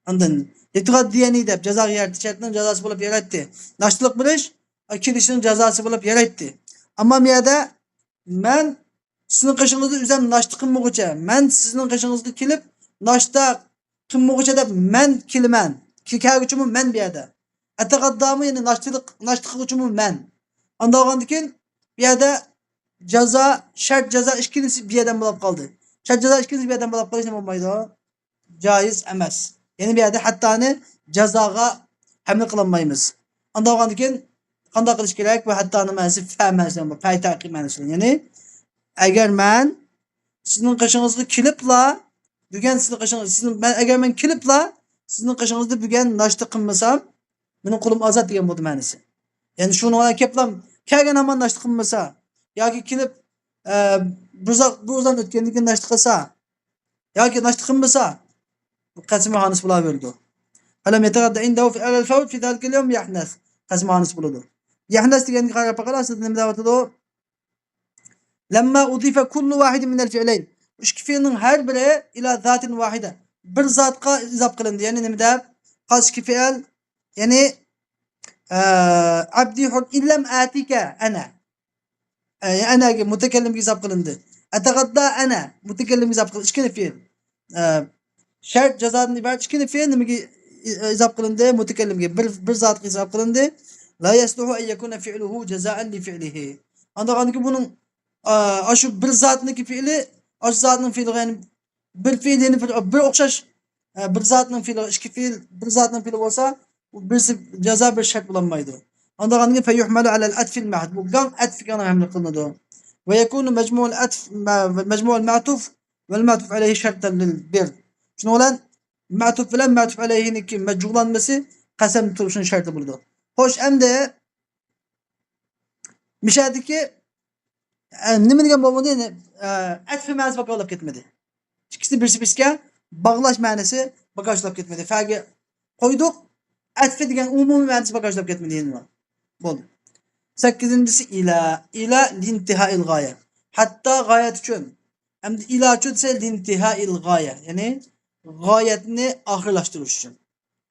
Ondan Yetqaddiyani deb jazoga yaratdi. Shartning jazosi bo'lib yaratdi. Noshtilik bilish kelishning jazosi bo'lib yaratdi. Ammo bu yerda men sizning qishingizni o'zim noshta qilmoqchi. Men sizning qishingizga kelib noshta qilmoqchi deb men kelman. Kelguvchimi men bu yerda. Ataqaddami ya'ni noshta qiluvchimi men. Unda olgandan keyin bu yerda jazo, shart jazo ikkinchisi bir yerdan bo'lib qoldi. Shart jazo ikkinchisi bir yerdan bo'lib qolish nima bo'lmaydi? Joiz emas. Ya'ni bu yerda hattoni jazoga hamla qilolmaymiz. Unda olgandan keyin qanday qilish kerak? Bu hattoni ma'nosi fa ma'nosi, fa ta'qib ma'nosi. Ya'ni agar men sizning qishingizga kelibla bugun sizning qishingiz men agar men kelibla sizning qishingizda bugun noshta qilmasam meni qulim ozod degan bo'ldi ma'nosi. Ya'ni shuni bilan keliblam kelgan hamon noshta qilmasa yoki kelib buzdan o'tgandan keyin noshta qilsa yoki noshta qilmasa bu qasmi hanisi bo'laverdi. Alam yataqadda indahu fi al-fawt fi dhalika al-yawm yahnas. Qasmi hanisi bo'ladi. Yahnas deganga qarab qarasa nima deyapti? Lamma udifa kullu wahidin min al-fi'layn. Ikki fe'lning har biri ila zatin wahida. Bir zatga izof qilindi. Ya'ni nima deb? Qasmi fe'l, ya'ni abdi hur illam atika ana. Anaga mutakallimga izof qilindi. Ataqadda ana mutakallimga izof qilindi. Ikkita fe'l. Shart jazodan iborat ikkita fe'l nimaga izof qilindi? Mutakallimga bir zotga izof qilindi. La yasluhu an yakuna fi'luhu jazaan li fi'lihi. Andaqanki buning shu bir zotniki fe'li, shu zotning fe'li, ya'ni bir fe'lini bir o'xshash bir zotning fe'li, ikki fe'l bir zotning fe'li bo'lsa, birisi jazo bir shart bo'lmaydi. Andaqanki fa yuhmalu ala al-atf al-mahd. Bu gang atfga hamla qilinadi. Va yakunu majmu' al-atf majmu' al-ma'tuf wal ma'tuf alayhi shartan lil-bir. Shuning bilan ma'tuf bilan ma'tuf alayhiniki majmu'lanmasi qasam turishning sharti bo'ladi. Xo'sh, endi mishadiki nima degan bo'ldi? Atf ma'nosi bakolab ketmadi. Ikkisi birisi-birisiga bog'lash ma'nosi bagajlab ketmadi. Faga qo'ydik, atf degan umumiy ma'nosi bagajlab ketmadi endi. Bo'ldi. 8-si ila lintiha'il g'oya. Hatta g'oyat uchun. Hamda ila uchun esa lintiha'il g'oya, ya'ni g'oyatni oxirlashtirish uchun.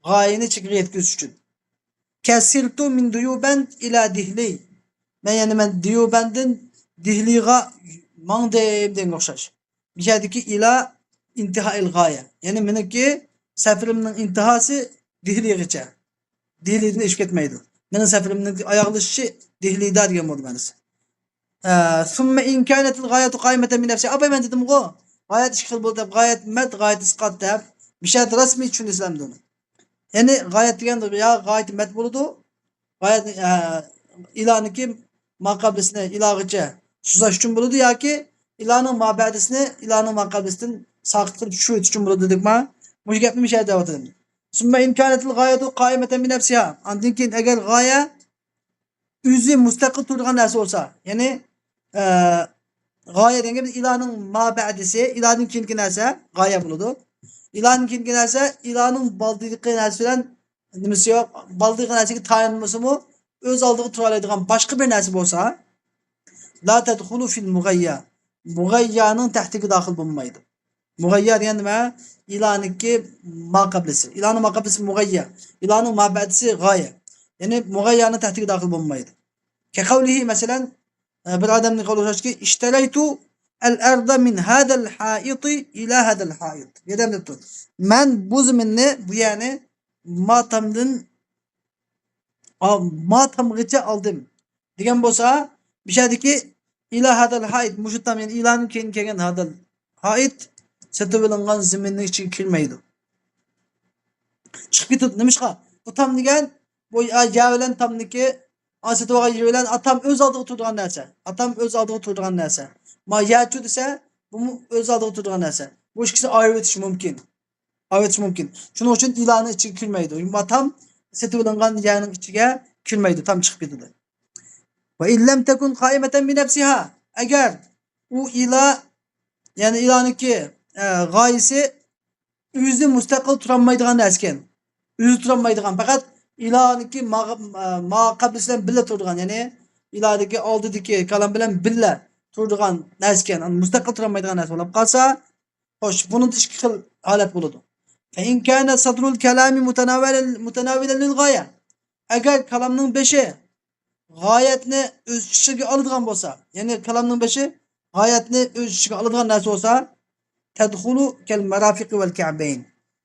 G'oyani chekka yetkazish uchun. Kasirtu min duyuban ila dihli. Yani men diyubandin dihliga mangdem degan o'xshash. Bu yerdagi ila intiha'il g'oya. Ya'ni meniki safirimning intihasi Dehligacha. Dehlidan eshib ketmaydi. Mening safirimning oyoqlashishi Dehlida degan bo'ldi manisi. Summa in kanatil g'oyatu qoimatan min nafsi. Apa men dedim-ku, g'oyat ikki xil bo'ldi deb, g'oyat mat, g'oyat isqot deb. Mishat rasmiy tushunishlamdi uni. Ya'ni g'oyat deganda ya g'oyat mat bo'ladi. G'oyat iloniki maqablisini ilog'icha suzash uchun bo'ladi yoki ilonning mabadisini ilonning maqablisidan saqit qilib tushirish uchun bo'ladi dedikmi? Bu gapni mishat deyaptim. Summa in kanatil g'oyatu qoimatan min nafsiha. Undan keyin agar g'oya o'zi mustaqil turgan narsa bo'lsa, ya'ni g'oya degan ilonning mabadisi, ilonning keyingi narsa g'oya bo'ladi. İlanın keyingi narsa, ilanın baldiqi narsa bilan nimasi yo'q, baldiqi narsaga tayanmasimi, o'z oldiga tura oladigan boshqa bir narsa bo'lsa, la tadkhulu fil mughayya. Mughayyaning tahtiga daxil bo'lmaydi. Mughayya degan nima? İlaniki maqablisi. İlanın maqablisi mughayya. İlanın mabadisi g'oya. Ya'ni mughayyaning tahtiga daxil bo'lmaydi. Ka qavlihi masalan, bir odamning qawli o'xshashki, ishtaraytu el-arda min hadal haiti ila hadal hait. Neden debdi? Men bu zaminni, bu yani matamgacha aldım. Degan bo'lsa, bishadiki ila hadal hait, mushu tam yani ilanın keyin kelgan hadal hait setib olingan zaminning ichiga kirmaydi. Chiqib ketdi. Nimishqa? Bu tam degan bu ya bilan tamniki aseti yer bilan atam o'z oldiga turgan narsa. Atam o'z oldiga turgan narsa. Ma yachu desa, bu o'z oldiga turgan narsa. Bu ikkisi ayirib o'tish mumkin. Ayirib o'tish mumkin. Shuning uchun ilonning ichiga kirmaydi. Tam setib olingan yerning ichiga kirmaydi, tam chiqib ketadi. Va illam takun qaimatan bi nafsiha. Agar u ila ya'ni iloniki g'oyisi o'zi mustaqil turolmaydigan narsa ekan. O'zi turolmaydigan, faqat iloniki maqablisi bilan birga turadigan, ya'ni iloniki oldidagi kalam bilan birga turadigan narsa ekan, mustaqil turolmaydigan narsa bo'lib qolsa, xo'sh, buni ikki xil holat bo'ladi. Fa in kana sadrul kalami mutanawilan lil g'oya. Agar kalamning beshi g'oyatni o'z ichiga oladigan bo'lsa, ya'ni kalamning beshi g'oyatni o'z ichiga oladigan narsa bo'lsa, tadkhulu kal marafiq val ka'bayn.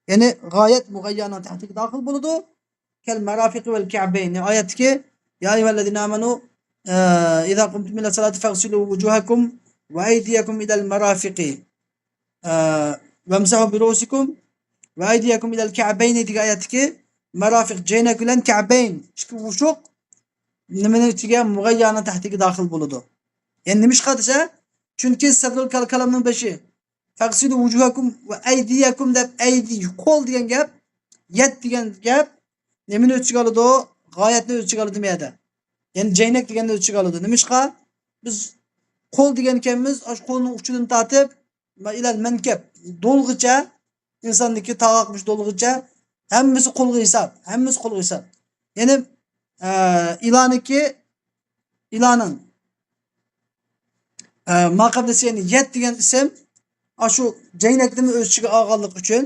Ya'ni g'oyat mughayyaning tahtiga daxil bo'ladi. Kal marafiq val ka'bayn. Oyatki ya ayyuhallazina amanu idza qumtum ila salati faghsilu wujuhakum wa aydiyakum ila al marafiqi wamsahu bi ru'usikum wa aydiyakum ila al ka'bayn degan oyatki marafiq jaynak bilan ka'bayn ikki mushuq nimaning ichiga mughayyaning tahtiga daxil bo'ladi. Endi nima ish qilsa? Chunki sadrul kalamning beshi faghsilu wujuhakum va aydiyakum deb aydi qo'l degan gap, yad degan gap nimani o'z ichiga oladi? G'oyatni o'z ichiga oladi demadi. Ya'ni jaynak deganni o'z ichiga oladi. Nima ishqa? Biz qo'l degan ekanmiz, osh qo'lning uchidan tortib va ilal mankab do'lg'icha insonniki tavoqmish do'lg'icha hammasi qo'lga hisob, hammasi qo'lga hisob. Ya'ni iloning maqablisi ya'ni yad degan ism shu jaynakni o'z ichiga olganlik uchun,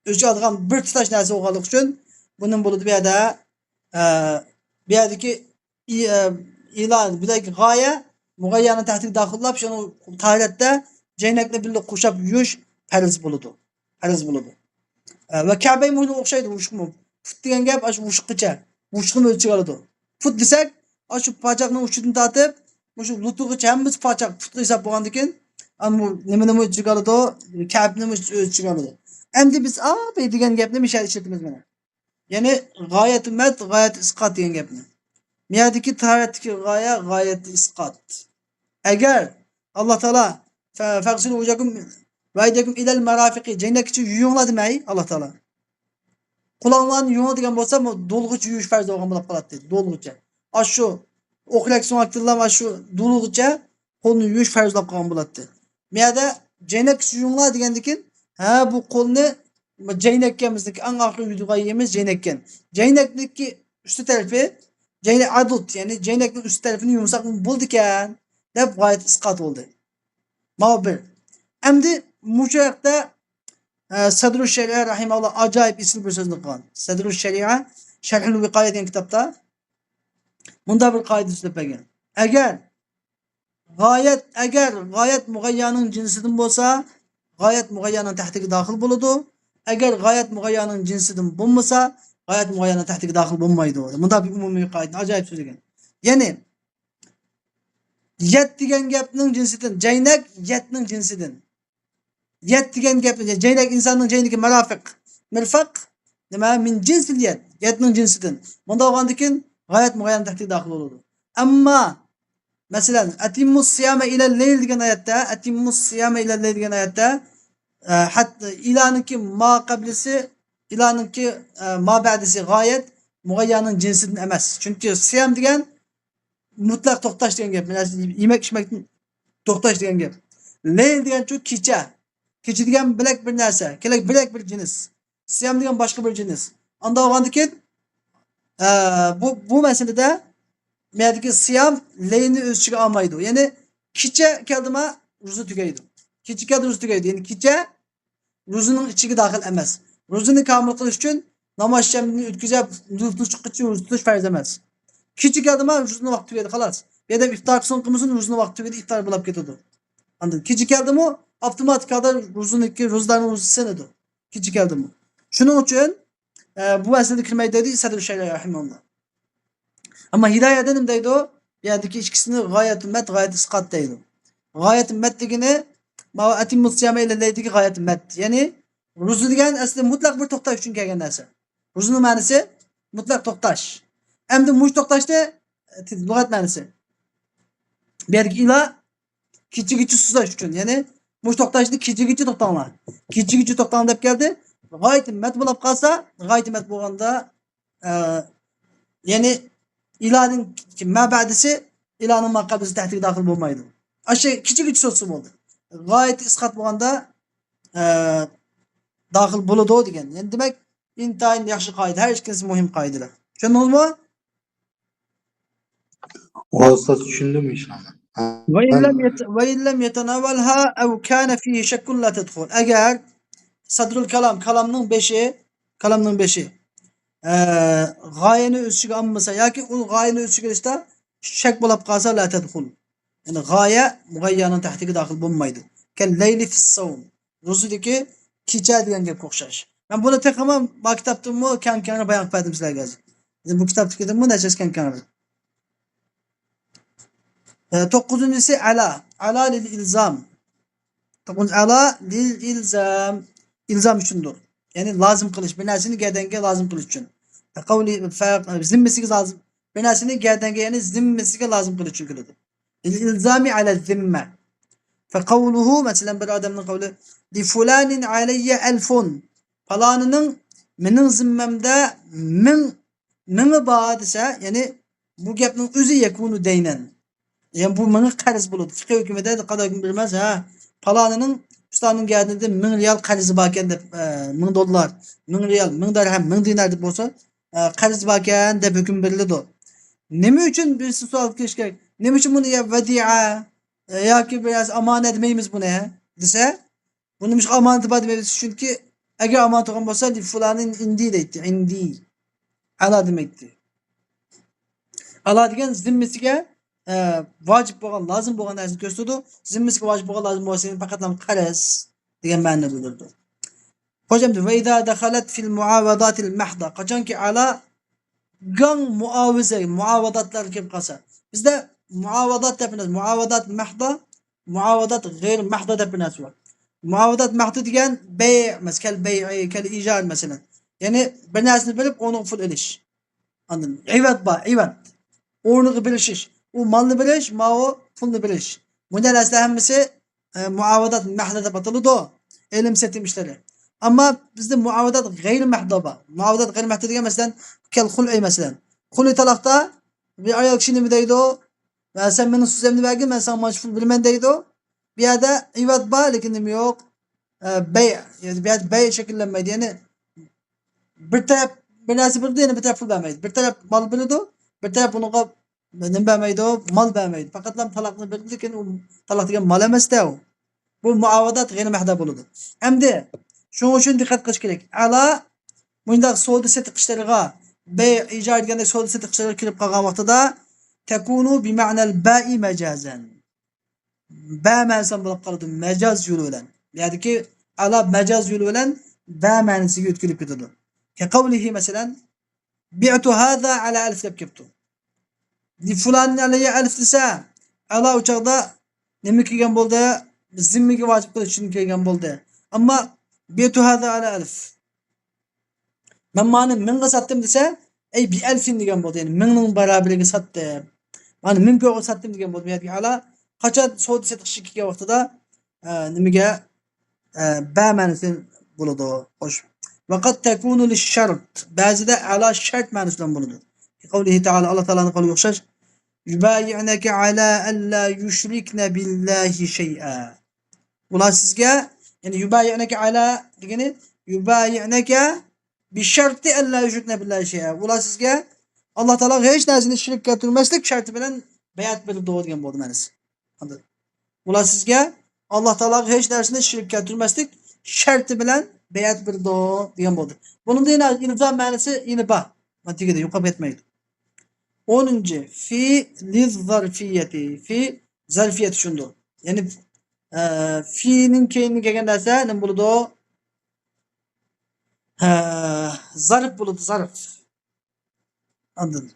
o'z ichiga olgan bir tutash narsa bo'lganlik uchun buning bo'ladi bu yerda bu yerdagi ilon bulardagi g'oya mughayyaning tahtiga daxillab shuni holatda jaynakni birga qo'shib yuvish farz bo'ladi. Farz bo'ladi. Va Ka'bay muhli o'xshaydi mushqmi? Fut degan gap shu mushqqicha, mushqni o'z ichiga oladi. Fut desak, shu pochoqning uchidan tortib, shu lutug'icha hammasi pochoq fut hisob bo'lgandan keyin ammo nimani o'z ichiga oladi? Ka'bni o'z ichiga oladi. Endi biz "Aa" degan gapni misha ishlatamiz mana. Ya'ni g'oyat mat, g'oyat isqot degan gapni. Miyadagi taratdagi g'oya, g'oyat isqot. Agar Alloh taolo faqsilu wujakum va aydakum ilal marafiqi jannatga yuyinglar demay Alloh taolo. Qulonlarni yuying degan bo'lsa, do'lg'icha yuyish farz bo'lgan bo'lib qoladi dedi. Do'lg'icha. Shu o'qilak so'ngaktillar va shu do'lg'icha qo'lni yuyish farz bo'lib qolgan bo'ladi. Miyada jannatga yuyinglar degandan keyin bu qo'lni jaynakkamizning eng oxirgi yuydiğimiz jaynakkan. Jaynakniki usti tarafi jaynak adut, ya'ni jaynakning usti tarafini yumsaq bo'ldi ekan deb g'oyat isqot bo'ldi. Mana bir. Endi mushu yoqda Sadrul Shari'a rahimahulloh ajoyib ism bir so'zni qilgan. Sadrul Shari'a Sharhul Viqoya degan kitobda bunda bir qoida so'zlagan. Agar g'oyat mughayyaning jinsidan bo'lsa, g'oyat mughayyaning tahtiga daxil bo'ladi. Eğer gayet muayyanın cinsinden bulmasa gayet muayyanın tahtiki dahil bulmaydı orada. Bunda bir umumi kaydı. Acayip söz ekan. Yani yet degan gapning jinsidan, jaynak yetning jinsidan. Yet degan gapni jaynak insonning jayniki marafiq. Mirfaq nima min jinsil yet. Yetning jinsidan. Bunda olgandan keyin gayet muayyan tahtiki dahil bo'ladi. Ammo masalan atimmus siyama ila leyl degan oyatda, atimmus siyama ila leyl degan oyatda hatta ilanınki ma qablisi ilanınki ma ba'disi gayet muayyanın cinsinden emas. Çünkü siyam degan mutlaq to'xtash degan gap. Mana yemak ichmakdan to'xtash degan gap. Leyl degan chu kecha. Kecha degan bilak bir narsa, kelak bilak bir jins. Siyam degan boshqa bir jins. Unda olgandan keyin bu masalada merdagi siyam leylni o'z ichiga olmaydi. Ya'ni kecha keldimi ro'za tugaydi. Kecha keldi ro'za tugaydi. Ya'ni kecha ro'zaning ichiga daxil emas. Ro'zani kamol qilish uchun namoz shamni o'tkazib, ro'zni chiqquncha ro'za tutish farz emas. Kecha keldimi ro'zani vaqti tugaydi, xolos. Bu yerda iftor so'ng qilmasin, ro'zani vaqti tugaydi, iftor bo'lib ketadi. Anladın? Kecha keldimi avtomatik holda ro'zaniki ro'zlarning ro'zasi sinadi. Kecha keldimi. Shuning uchun bu aslida kirmaydi dedi Sadr Shayla rahimahulloh. Ama hidayede nima deydi o? Bu yerdagi ikkisini g'oyatul mat, g'oyatul isqot deydi. G'oyatul mat degani ma atimmus siyama ila laydagi g'oyatul mat. Ya'ni ro'za degan aslida mutlaq bir to'xtash uchun kelgan narsa. Ro'zaning ma'nosi mutlaq to'xtash. Endi mush to'xtashda lug'at ma'nosi. Bu yerdagi ila kechigacha suzash uchun. Ya'ni mush to'xtashni kechigacha to'xtanglar. Kechigacha to'xtang deb keldi. G'oyatul mat bo'lib qolsa, g'oyatul mat bo'lganda ya'ni ilanın mabadisi ilanın makabisi tahtiga daxil bo'lmaydi. Aşağı kichik so'zi bo'ldi. G'oyat isqat bo'lganda daxil bo'ladi degan. Yani demak intayin yaxshi qoida, har ikkinisi muhim qoidalar. Tushundingizmi? Hozir tushundim inshaalloh. Ve illem yetenavelha ev kana fihi şekkun la tedhul. Eğer sadrul kalam, kalamның beşi g'oyani o'z ichiga olmasa yoki u g'oyani o'z ichiga olishda shak bo'lib qolsa la tadxul. Ya'ni g'oya muayyanning tahtiga daxil bo'lmaydi. Kal layli fis sawm. Ro'zadagi kecha degan gapga o'xshash. Men buni taqamam maktabdimmi kam-kamini bayon qildim sizlarga hozir. Bu kitobdagi bu nachas kam-kamini. 9-si ala. Ala lil ilzam. 9 ala lil ilzam. İlzam uchundir. Yani lazım kılıç. Bir narsani gerdenge lazım kılıç uchun. Qavli zimmesiga lazım. Bir narsani gerdenge yani zimmesiga lazım kılıç uchun keladi. İlzami ala zimme. Faqavluhu mesela bir adamning qavli li fulanin alayya elfun. Falanının mening zimmamda ming bor desa, yani bu gapning o'zi yakunu deynan. Yani bu menga qarz bo'ladi. Fiqh hukmida qado hukm bermas ha. Falanının ustanın geldiğinde 1000 riyal qarzi bor ekan deb, 1000 dollar, 1000 riyal, 1000 dirham, 1000 dinar deb bo'lsa, qarz bor ekan deb hukm beriladi. Nima uchun birisi savol qilish kerak? Nima uchun buni ya vadi'a yoki biraz amonat demaymiz buni desa, buni mish amonat deb demaymiz chunki agar amonat olgan bo'lsa, fulanin indi deydi, indi. Ala demekti. Ala degan zimmasiga vacip bo'lgan, lazım bo'lgan narsani ko'rsatadi. Zimmasiga vacip bo'lgan, lazım bo'lsa faqat qarz degan ma'noda bo'ladi. Hocamdi va idza dakhalat fil muavadat al mahda. Qachonki ala gang muaviza, muavadatlar kelib qolsa. Bizda muavadat deb bilamiz. Muavadat mahda, muavadat g'ayr mahda deb bilamiz. Muavadat mahda degan bay', maskal bay'i, kal ijar masalan. Ya'ni bir narsani bilib uni pul olish. Anladın? İvat ba, ivat. O'rniga bilishish. U malni bilish, ma o pulni bilish. Bunday narsalar hammasi muavadat mahda deb ataladi. Ilm setim ishlari. Ama bizde muavadat g'ayr mahda bor. Muavadat g'ayr mahda degan masalan kal xul'i masalan. Xul'i talaqda bir ayol kishi nima deydi? Va sen meni so'zimni bergin, men senga mashhur bilman deydi. Bu yerda ivat bor, lekin nima yo'q? Bay', yani bu yerda bay' shakllanmaydi. Ya'ni bir taraf bir narsa biladi, yana bir taraf pul bermaydi. Bir taraf mal biladi, bir taraf bunga nima bermaydi, mal bermaydi. Faqat talaqni biladi, lekin u talaq degan mal emas-da u. Bu muavadat g'ayr mahda bo'ladi. Endi shuning uchun diqqat qilish kerak. Ala bundaq savdo setiq ishlariga bay' ijod deganda savdo setiq ishlariga kirib qolgan vaqtida takunu bi ma'nal ba'i majazan. Ba ma'nosi bo'lib qoladi, majaz yo'li bilan. Ya'niki ala majaz yo'li bilan ba ma'nosiga o'tkilib ketadi. Ka qawlihi masalan bi'tu hadha ala alif deb kelibdi. Fulanni alayhi alif desa, ala u chaqda nima kelgan bo'ldi? Zimmiga vojib qilish uchun kelgan bo'ldi. Ammo bi'tu hadha ala alif. Men mani mingga sotdim desa, ey bi alfin degan bo'ldi. Ya'ni mingning barobarligiga sotdim. Mani mingga sotdim degan bo'ldi. Yoki ala qachon savdo sotish kelgan vaqtida nimaga ba ma'nosi bo'ladi. Xo'sh. Vaqat takunu lish-shart. Ba'zida ala shart ma'nosidan bo'ladi. Qavlihi ta'ala Alloh taolaning qawliga o'xshash yubayyunaka ala an la yushrikna billahi shay'a. Ular sizga ya'ni yubayyunaka ala degani yubayyunaka bi sharti an la yushrikna billahi shay'a. Ular sizga Alloh taolo hech narsani shirk keltirmaslik sharti bilan bayat berib degan bo'ldi ma'nosi. Ular sizga Alloh taolo hech narsani shirk keltirmaslik sharti bilan bayat berdi degan bo'ldi. Buning ilzom ma'nosi inba. Mantigida yo'qolib ketmaydi. 10. Fi liz-zarfiyati. Fi zarfiyat shundoq. Ya'ni fi'ning keyinga kelgan narsa nima bo'ladi? Zarf bo'ladi, zarf. Anladın.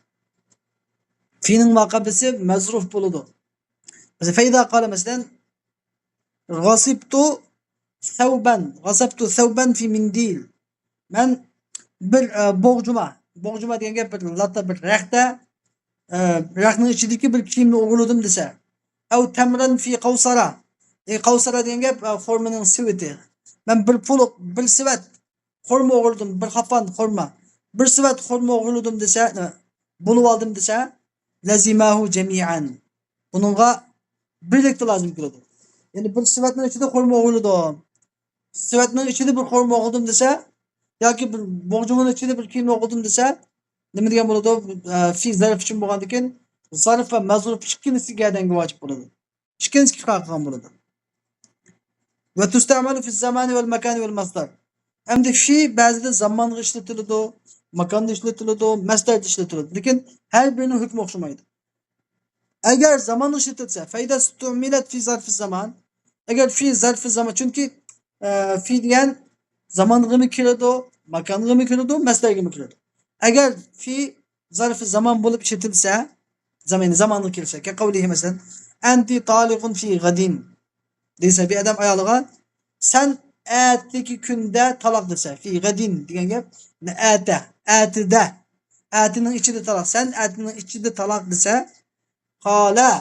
Fi'ning maqabisi mazruf bo'ladi. Mesela feyda qala mesela Gasabtu thawban fi mindil. Men bir bo'g'juma degan gap bir latta bir raxta raxtning ichidagi bir kiyimni o'g'irladim desa. Aw tamran fi qawsara. Qawsara degan gap xurmaning siviti. Men bir sivat xurma o'g'irladim, bir xafan xurma. Bir sivat xurma o'g'irladim desa, bo'lib oldim desa, lazimahu jami'an. Buningga birlikda lozim keladi. Ya'ni bir sivatning ichida xurma o'g'irladim. Sivatning ichida bir xurma o'g'irladim desa, yoki bir bo'g'jumaning ichida bir kiyim o'g'irladim desa, nima degan bo'ladi? Fi zarf uchun bo'lgandan keyin zarf va mazruf ikkinisiga adanga vojib bo'ladi. Ikkinisi qilgan bo'ladi. Va tustamalu fi zamani val makani val masdar. Endi fi ba'zida zamonga ishlatiladi, makonda ishlatiladi, masdarda ishlatiladi. Lekin har birining hukmi o'xshamaydi. Agar zamonda ishlatilsa, fayda stumilat fi zarfi zaman. Agar fi zarfi zaman chunki fi degan zamonga mi kiradi, makonga mi kiradi, masdarga mi kiradi. Agar fi zarfi zaman bo'lib ishlatilsa, zamonga kelsa, ka qavlihi masalan, anti taliqun fi gadin. Desa bir adam ayoliga sen atdagi kunda taloq desa, fi gadin degan gap, atida, atining ichida taloq, sen atining ichida taloq desa, qala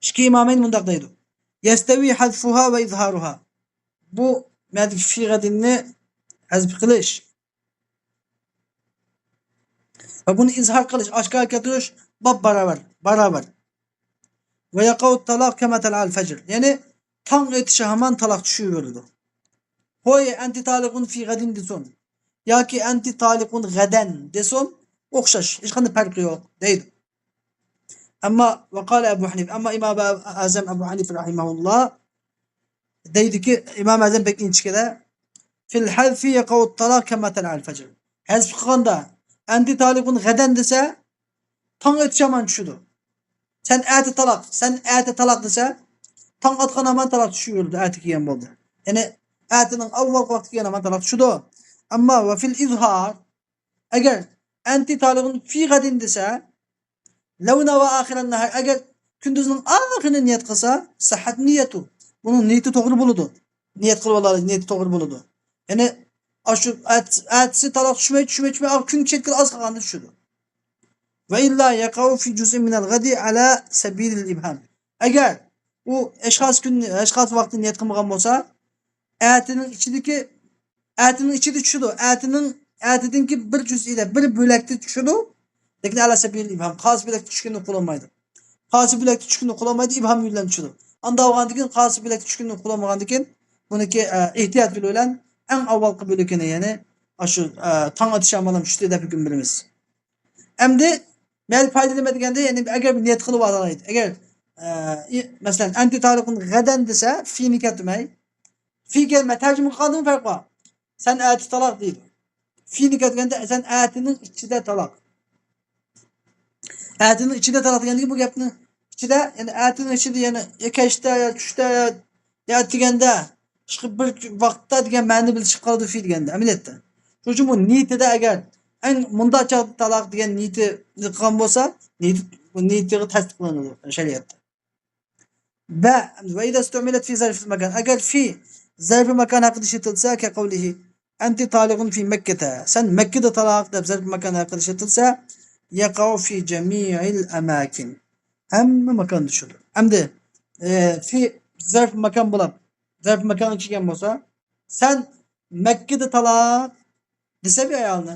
ikki imomayn mundaq deydi. Yastawi hadfuha va izharuha. Bu madhi fi gadinni hazf qilish va buni izhor qilish, oshkor keltirish barobar. Ve yaqav talaq kama talal fajr. Yani tong ötüşü hemen talaq düşüyordu. Hoy anti taliqun fi gadin deson. Yoki anti taliqun gadan deson o'xshash. Hech qanday farqi yo'q deydi. Ammo vaqala Abu Hanif, amma Imom Azam Abu Hanif rahimahulloh deydiki, Imom Azam pek inchikada fil hadfi yaqav talaq kama talal fajr. Hazf qilganda anti taliqun gadan desa tong ötüşü hemen düşüdü. Sen ati talaq desa, tong otgan hemen talaq düşüyordu, ati kelgan bo'ldi. Yani atining avval vaqti kelgan hemen talaq düşüdü. Amma va fil izhar agar anti taliqun fi gadin desa, lavna va axiran nahar agar kunduzning oxirini niyat qilsa, sahhat niyatu. Buning niyati to'g'ri bo'ladi. Niyat qilib oladi, niyati to'g'ri bo'ladi. Yani shu atisi talaq tushmay, kun chetkil oz qolganda tushadi. Ve illa yaqav fi juz'in min al-gadi ala sabil al-ibham. Agar u ashxos vaqtini niyat qilmagan bo'lsa, atining ichida tushadi. Atidinki bir juz'ida, bir bo'lakda tushadi. Lekin ala sabil al-ibham, qos bo'lakda tushganini qo'llamaydi. Qos bo'lakda tushganini qo'llamaydi, ibham yo'ldan tushadi. Anda olgandan keyin qos bo'lakda tushganini qo'llamagandan keyin buniki ehtiyot bilan eng avvalgi bo'lakini, ya'ni shu tong otish amalan tushdi deb hukm beramiz. Endi men foydalama deganda, ya'ni agar niyat qilib olaydi. Agar masalan anti taliqun gadan desa, fi'ni keltirmay, fi kelma tarjima qildim farq bor. Sen ati taloq deydi. Fi'ni keltirganda sen atining ichida taloq. Atining ichida taloq deganda bu gapni ichida, ya'ni atining ichida, ya'ni yakashda, tushda, ya deganda chiqib bir vaqtda degan ma'ni bilib chiqib qoladi fi deganda amaliyotda. Shuning uchun bu niyatida agar mundacha taloq degan niyati qilgan bo'lsa, bu niyatiga tasdiqlanadi shariatda. Va idza istumilat fi zarf makan. Agar fi zarf makan haqida ishlatilsa, ka qawlihi anti taliqun fi Makkah. Sen Mekkada taloq deb zarf makan haqida ishlatilsa, yaqau fi jami'il amakin. Hamma makonda tushadi. Endi fi zarf makan bo'lib, zarf makan ichigan bo'lsa, sen Mekkada taloq desa bir ayolni.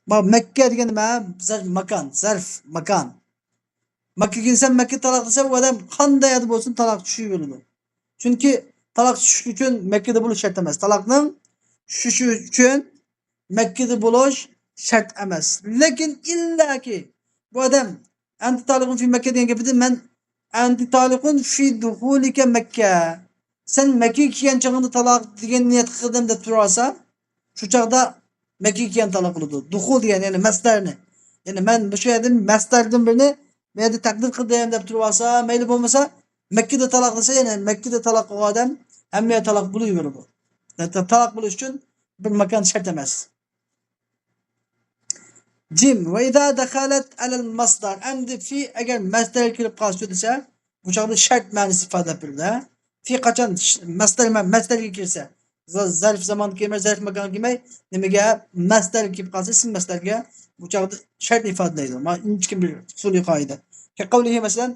Bak Mekke degan nima? Zarf makan, zarf makan. Makkaga insan Mekke taloq desa, bu odam qanday edi bo'lsin taloq tushishi bo'ladi. Chunki taloq tushish uchun Mekkada bo'lish shart emas. Taloqning tushishi uchun Mekkada bo'lish shart emas. Lekin illaki bu odam anti taliqun fi Mekke degan gapida men anti taliqun fi duhulika Mekke. Sen Mekke'ye kelgan chog'ingda taloq degan niyat qildim deb turarsa, shu chog'da Mekke'ye kelgan taloq bo'ladi. Duhul degan ya'ni masdarni. Ya'ni men bu yerdan masdardan birini bu yerda taqdir qildim deb turarsa, mayli bo'lmasa Mekke'da taloq desa, ya'ni Mekke'da taloq qilgan odam hamma taloq bo'laveradi. Taloq bo'lish uchun bir makon shart emas. Jim va idza dakhalat ala al-masdar. Endi fi agar masdar kirib qolsa desa, bu chog'da shart ma'nosi ifodalab beradi. Fi qachon masdarga kirsa, zarf zamon kelmay, zarf makon kelmay, nimaga masdar kelib qolsa, ism masdarga bu chog'da shart ifodalaydi. Ma inchkin bir usuliy qoida. Ka qawlihi masalan,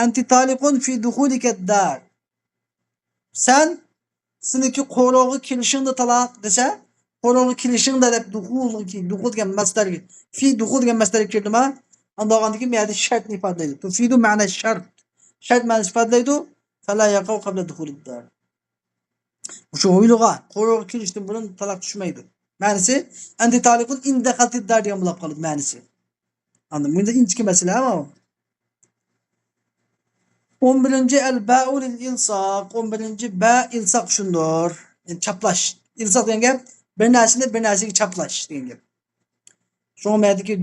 anti taliqun fi dukhulika ad-dar. Sen siniki qo'rog'i kelishingda taloq desa, qo'rog'i kelishingda deb dukhul degan masdarga fi dukhul degan masdarga kirdimi? Andog'andagi ma'nosi shartni ifodalaydi. Tufidu ma'na shart. Shart ma'nosi ifodalaydi. Fala yaqaw qabla dukhulid-dar. Shu o'yluga qo'rog'i kelishdan burun taloq tushmaydi. Ma'nosi anti taliqun in dakhaltid-dar degan bo'lib qoladi ma'nosi. Anladın bunda inchki masala ama. 11. el-ba'u lil-ilsaq. 11. ba ilsaq shundur. Yani chaplash. İlsaq degan gap bir narsani bir narsaga chaplash degan gap. Şoň merdiki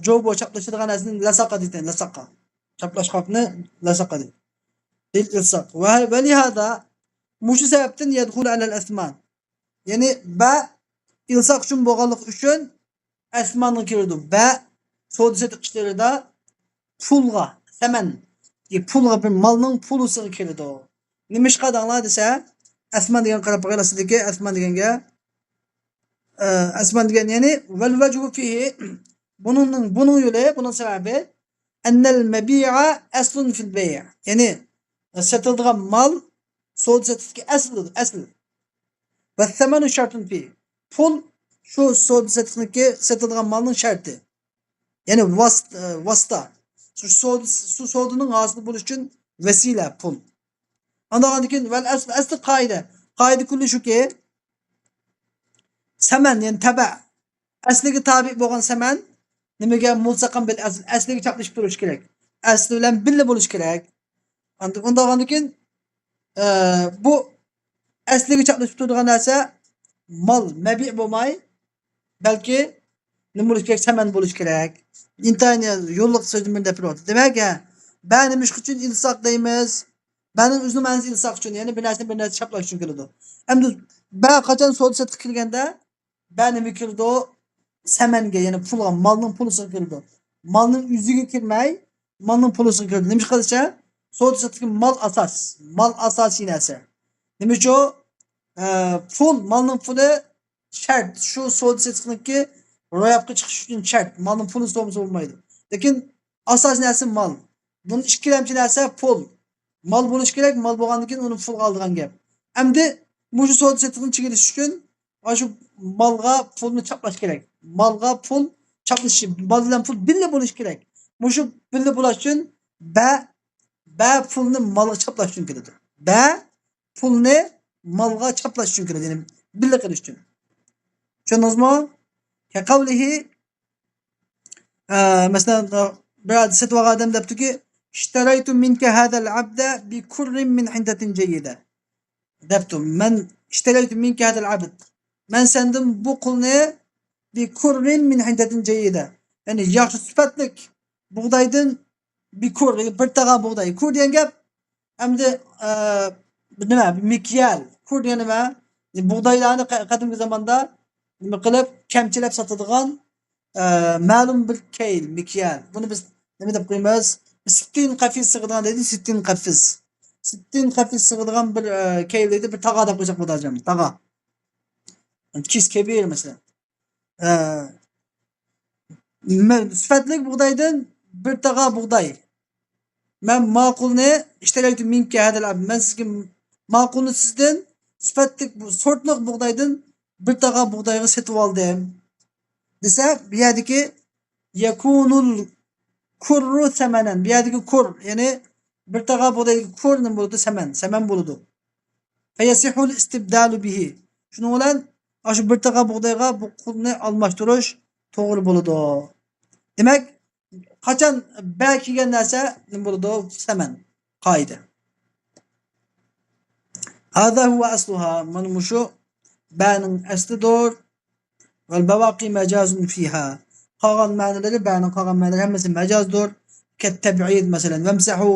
jobo chaplashadigan narsani lasaqa deydi, lasaqa. Chaplash haqni lasaqa deydi. İlsaq. Ve lihada mushu sebepten yadkhulu alal asman. Yani ba ilsaq uchun bo'lganlik uchun asmanga kirdi. Ba so'zsat ishlarida pulga, saman, pulga bir malning pulusiga kirdi o. Nimish qadanglar desa, asman degan qarab qo'yasizki, asman deganga asman degan ya'ni val vajhu fihi bunun yo'li, bunun sababi annal mabi'a aslun fil bay'. Yani satiladigan mal so'zsatga asl. Va thamanu shartun fihi. Pul şu so'zsatniki satiladigan malning sharti. Yani vasıta. Şu soğudunun hasılı buluş için vesile, pul. Anladığında ki vel aslı kaide. Kaide kulli şu ki semen yani taba. Aslıki tabi boğan semen nimege mulsaqan bil asl. Aslıki çaplışıp duruş gerek. Aslı bilen birle buluş gerek. Anladığında ki bu aslıki çaplışıp durduğun narsa mal, mebi bulmay belki ne buluş gerek? Semen buluş gerek. İntihar yolluk sözümün deprot. Demek ki benim iş için ilsak deyimiz. Benim üzüm ensi ilsak için yani bir nersi çaplaş için kirdi. Hem de ben kaçan soğudu satı kirgende benim kirdi o semenge yani pula malının pulusu kirdi. Malının yüzüge kirmey malının pulusu kirdi. Demiş kalırsa soğudu satı mal asas. Mal asas yinesi. Demiş o pul malının pulu şart. Şu soğudu satı royapga chiqish uchun shart. Malning puli so'msa bo'lmaydi. Lekin asos narsa mal. Bunun ikkilamchi narsa pul. Mal bo'lish kerak, mal bo'lgandan keyin uni pulga oldigan gap. Endi mushu savdo sotiqni chigirish uchun shu malga pulni chaplash kerak. Malga pul chaplishi, mal bilan pul birga bo'lish kerak. Mushu birga bo'lish uchun ba pulni malga chaplash uchun keladi. Ba pulni malga chaplash uchun keladi. Yani birga qilish uchun. Tushundingizmi? كقوله مثلا بعد ست وغادم دبتك اشتريت منك هذا العبد بكر من حنطة جيدة. دبتم من اشتريت منك هذا العبد من سندم بقلني بكر من حنطة جيدة. Yani yaxşı süpetlik buğdaydın bir tağan buğday. Kur diyen gap hem de nima mikyal. kur yana nima? Buğdaylarni qadimgi zamonda nima qilib kamchilab sotadigan ma'lum bir kayl, mikyal. Buni biz nima deb qo'yamiz? Sittin qafiz sig'adigan deydi, sittin qafiz. Sittin qafiz sig'adigan bir kayl deydi, bir taqa deb qo'ysak bo'ladi hocam. Taqa. Kis kebir mesela. Sifatlik buğdaydan bir taqa buğday. Men ma'qulni ishtalaytu minka hadal abd. Men sizga ma'qulni sizdan sifatlik bu sortliq buğdaydan bir taqa buğdayga setib oldim. Desa, bu yerdagi yakunul kurru samanan. Bu yerdagi kur, ya'ni bir taqa buğdaydagi kur nima bo'ladi? Saman bo'ladi. Fayasihul istibdalu bihi. Shuning bilan shu bir taqa buğdayga bu pulni almashtirish to'g'ri bo'ladi. Demak, qachon ba kelgan narsa nima bo'ladi? Saman. Qoida. Hada huwa asluha. Mana mushu ba'ning aslidir. Val bawaqi majazun fiha. Qolgan ma'nolari ba'ning qolgan ma'nolari hammasi majazdir. Kat tab'id masalan. Vamsahu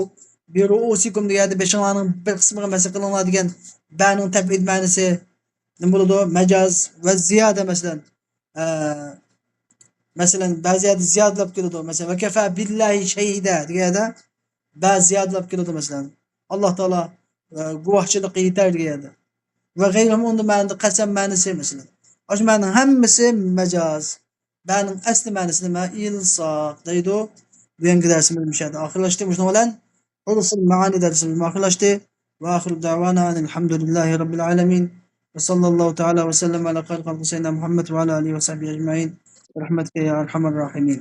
bi ru'usikum deganda beshinglarning bir qismiga masal qilinglar degan ba'ning tab'id ma'nosi nima bo'ladi? Majaz va ziyoda masalan. Masalan ba'zi yerda ziyodlab keladi. Masalan va kafa billahi shahida deganda ba'zi ziyodlab keladi masalan. Alloh taolo guvohchilik yetar deganda. Va g'ayrim unda ma'noda qasam ma'nosi masalan. Osh ma'noning hammasi majaz. Ba'ning asli ma'nosi nima? İlsaq deydi. Bu yangi darsimiz mishadi. Oxirlashdi. Shuning bilan Usul ma'ani darsimiz oxirlashdi. Va oxiru da'wana alhamdulillahi robbil alamin. وصلى الله تعالى وسلم على خير خلق سيدنا محمد وعلى آله وصحبه أجمعين برحمتك يا أرحم الراحمين.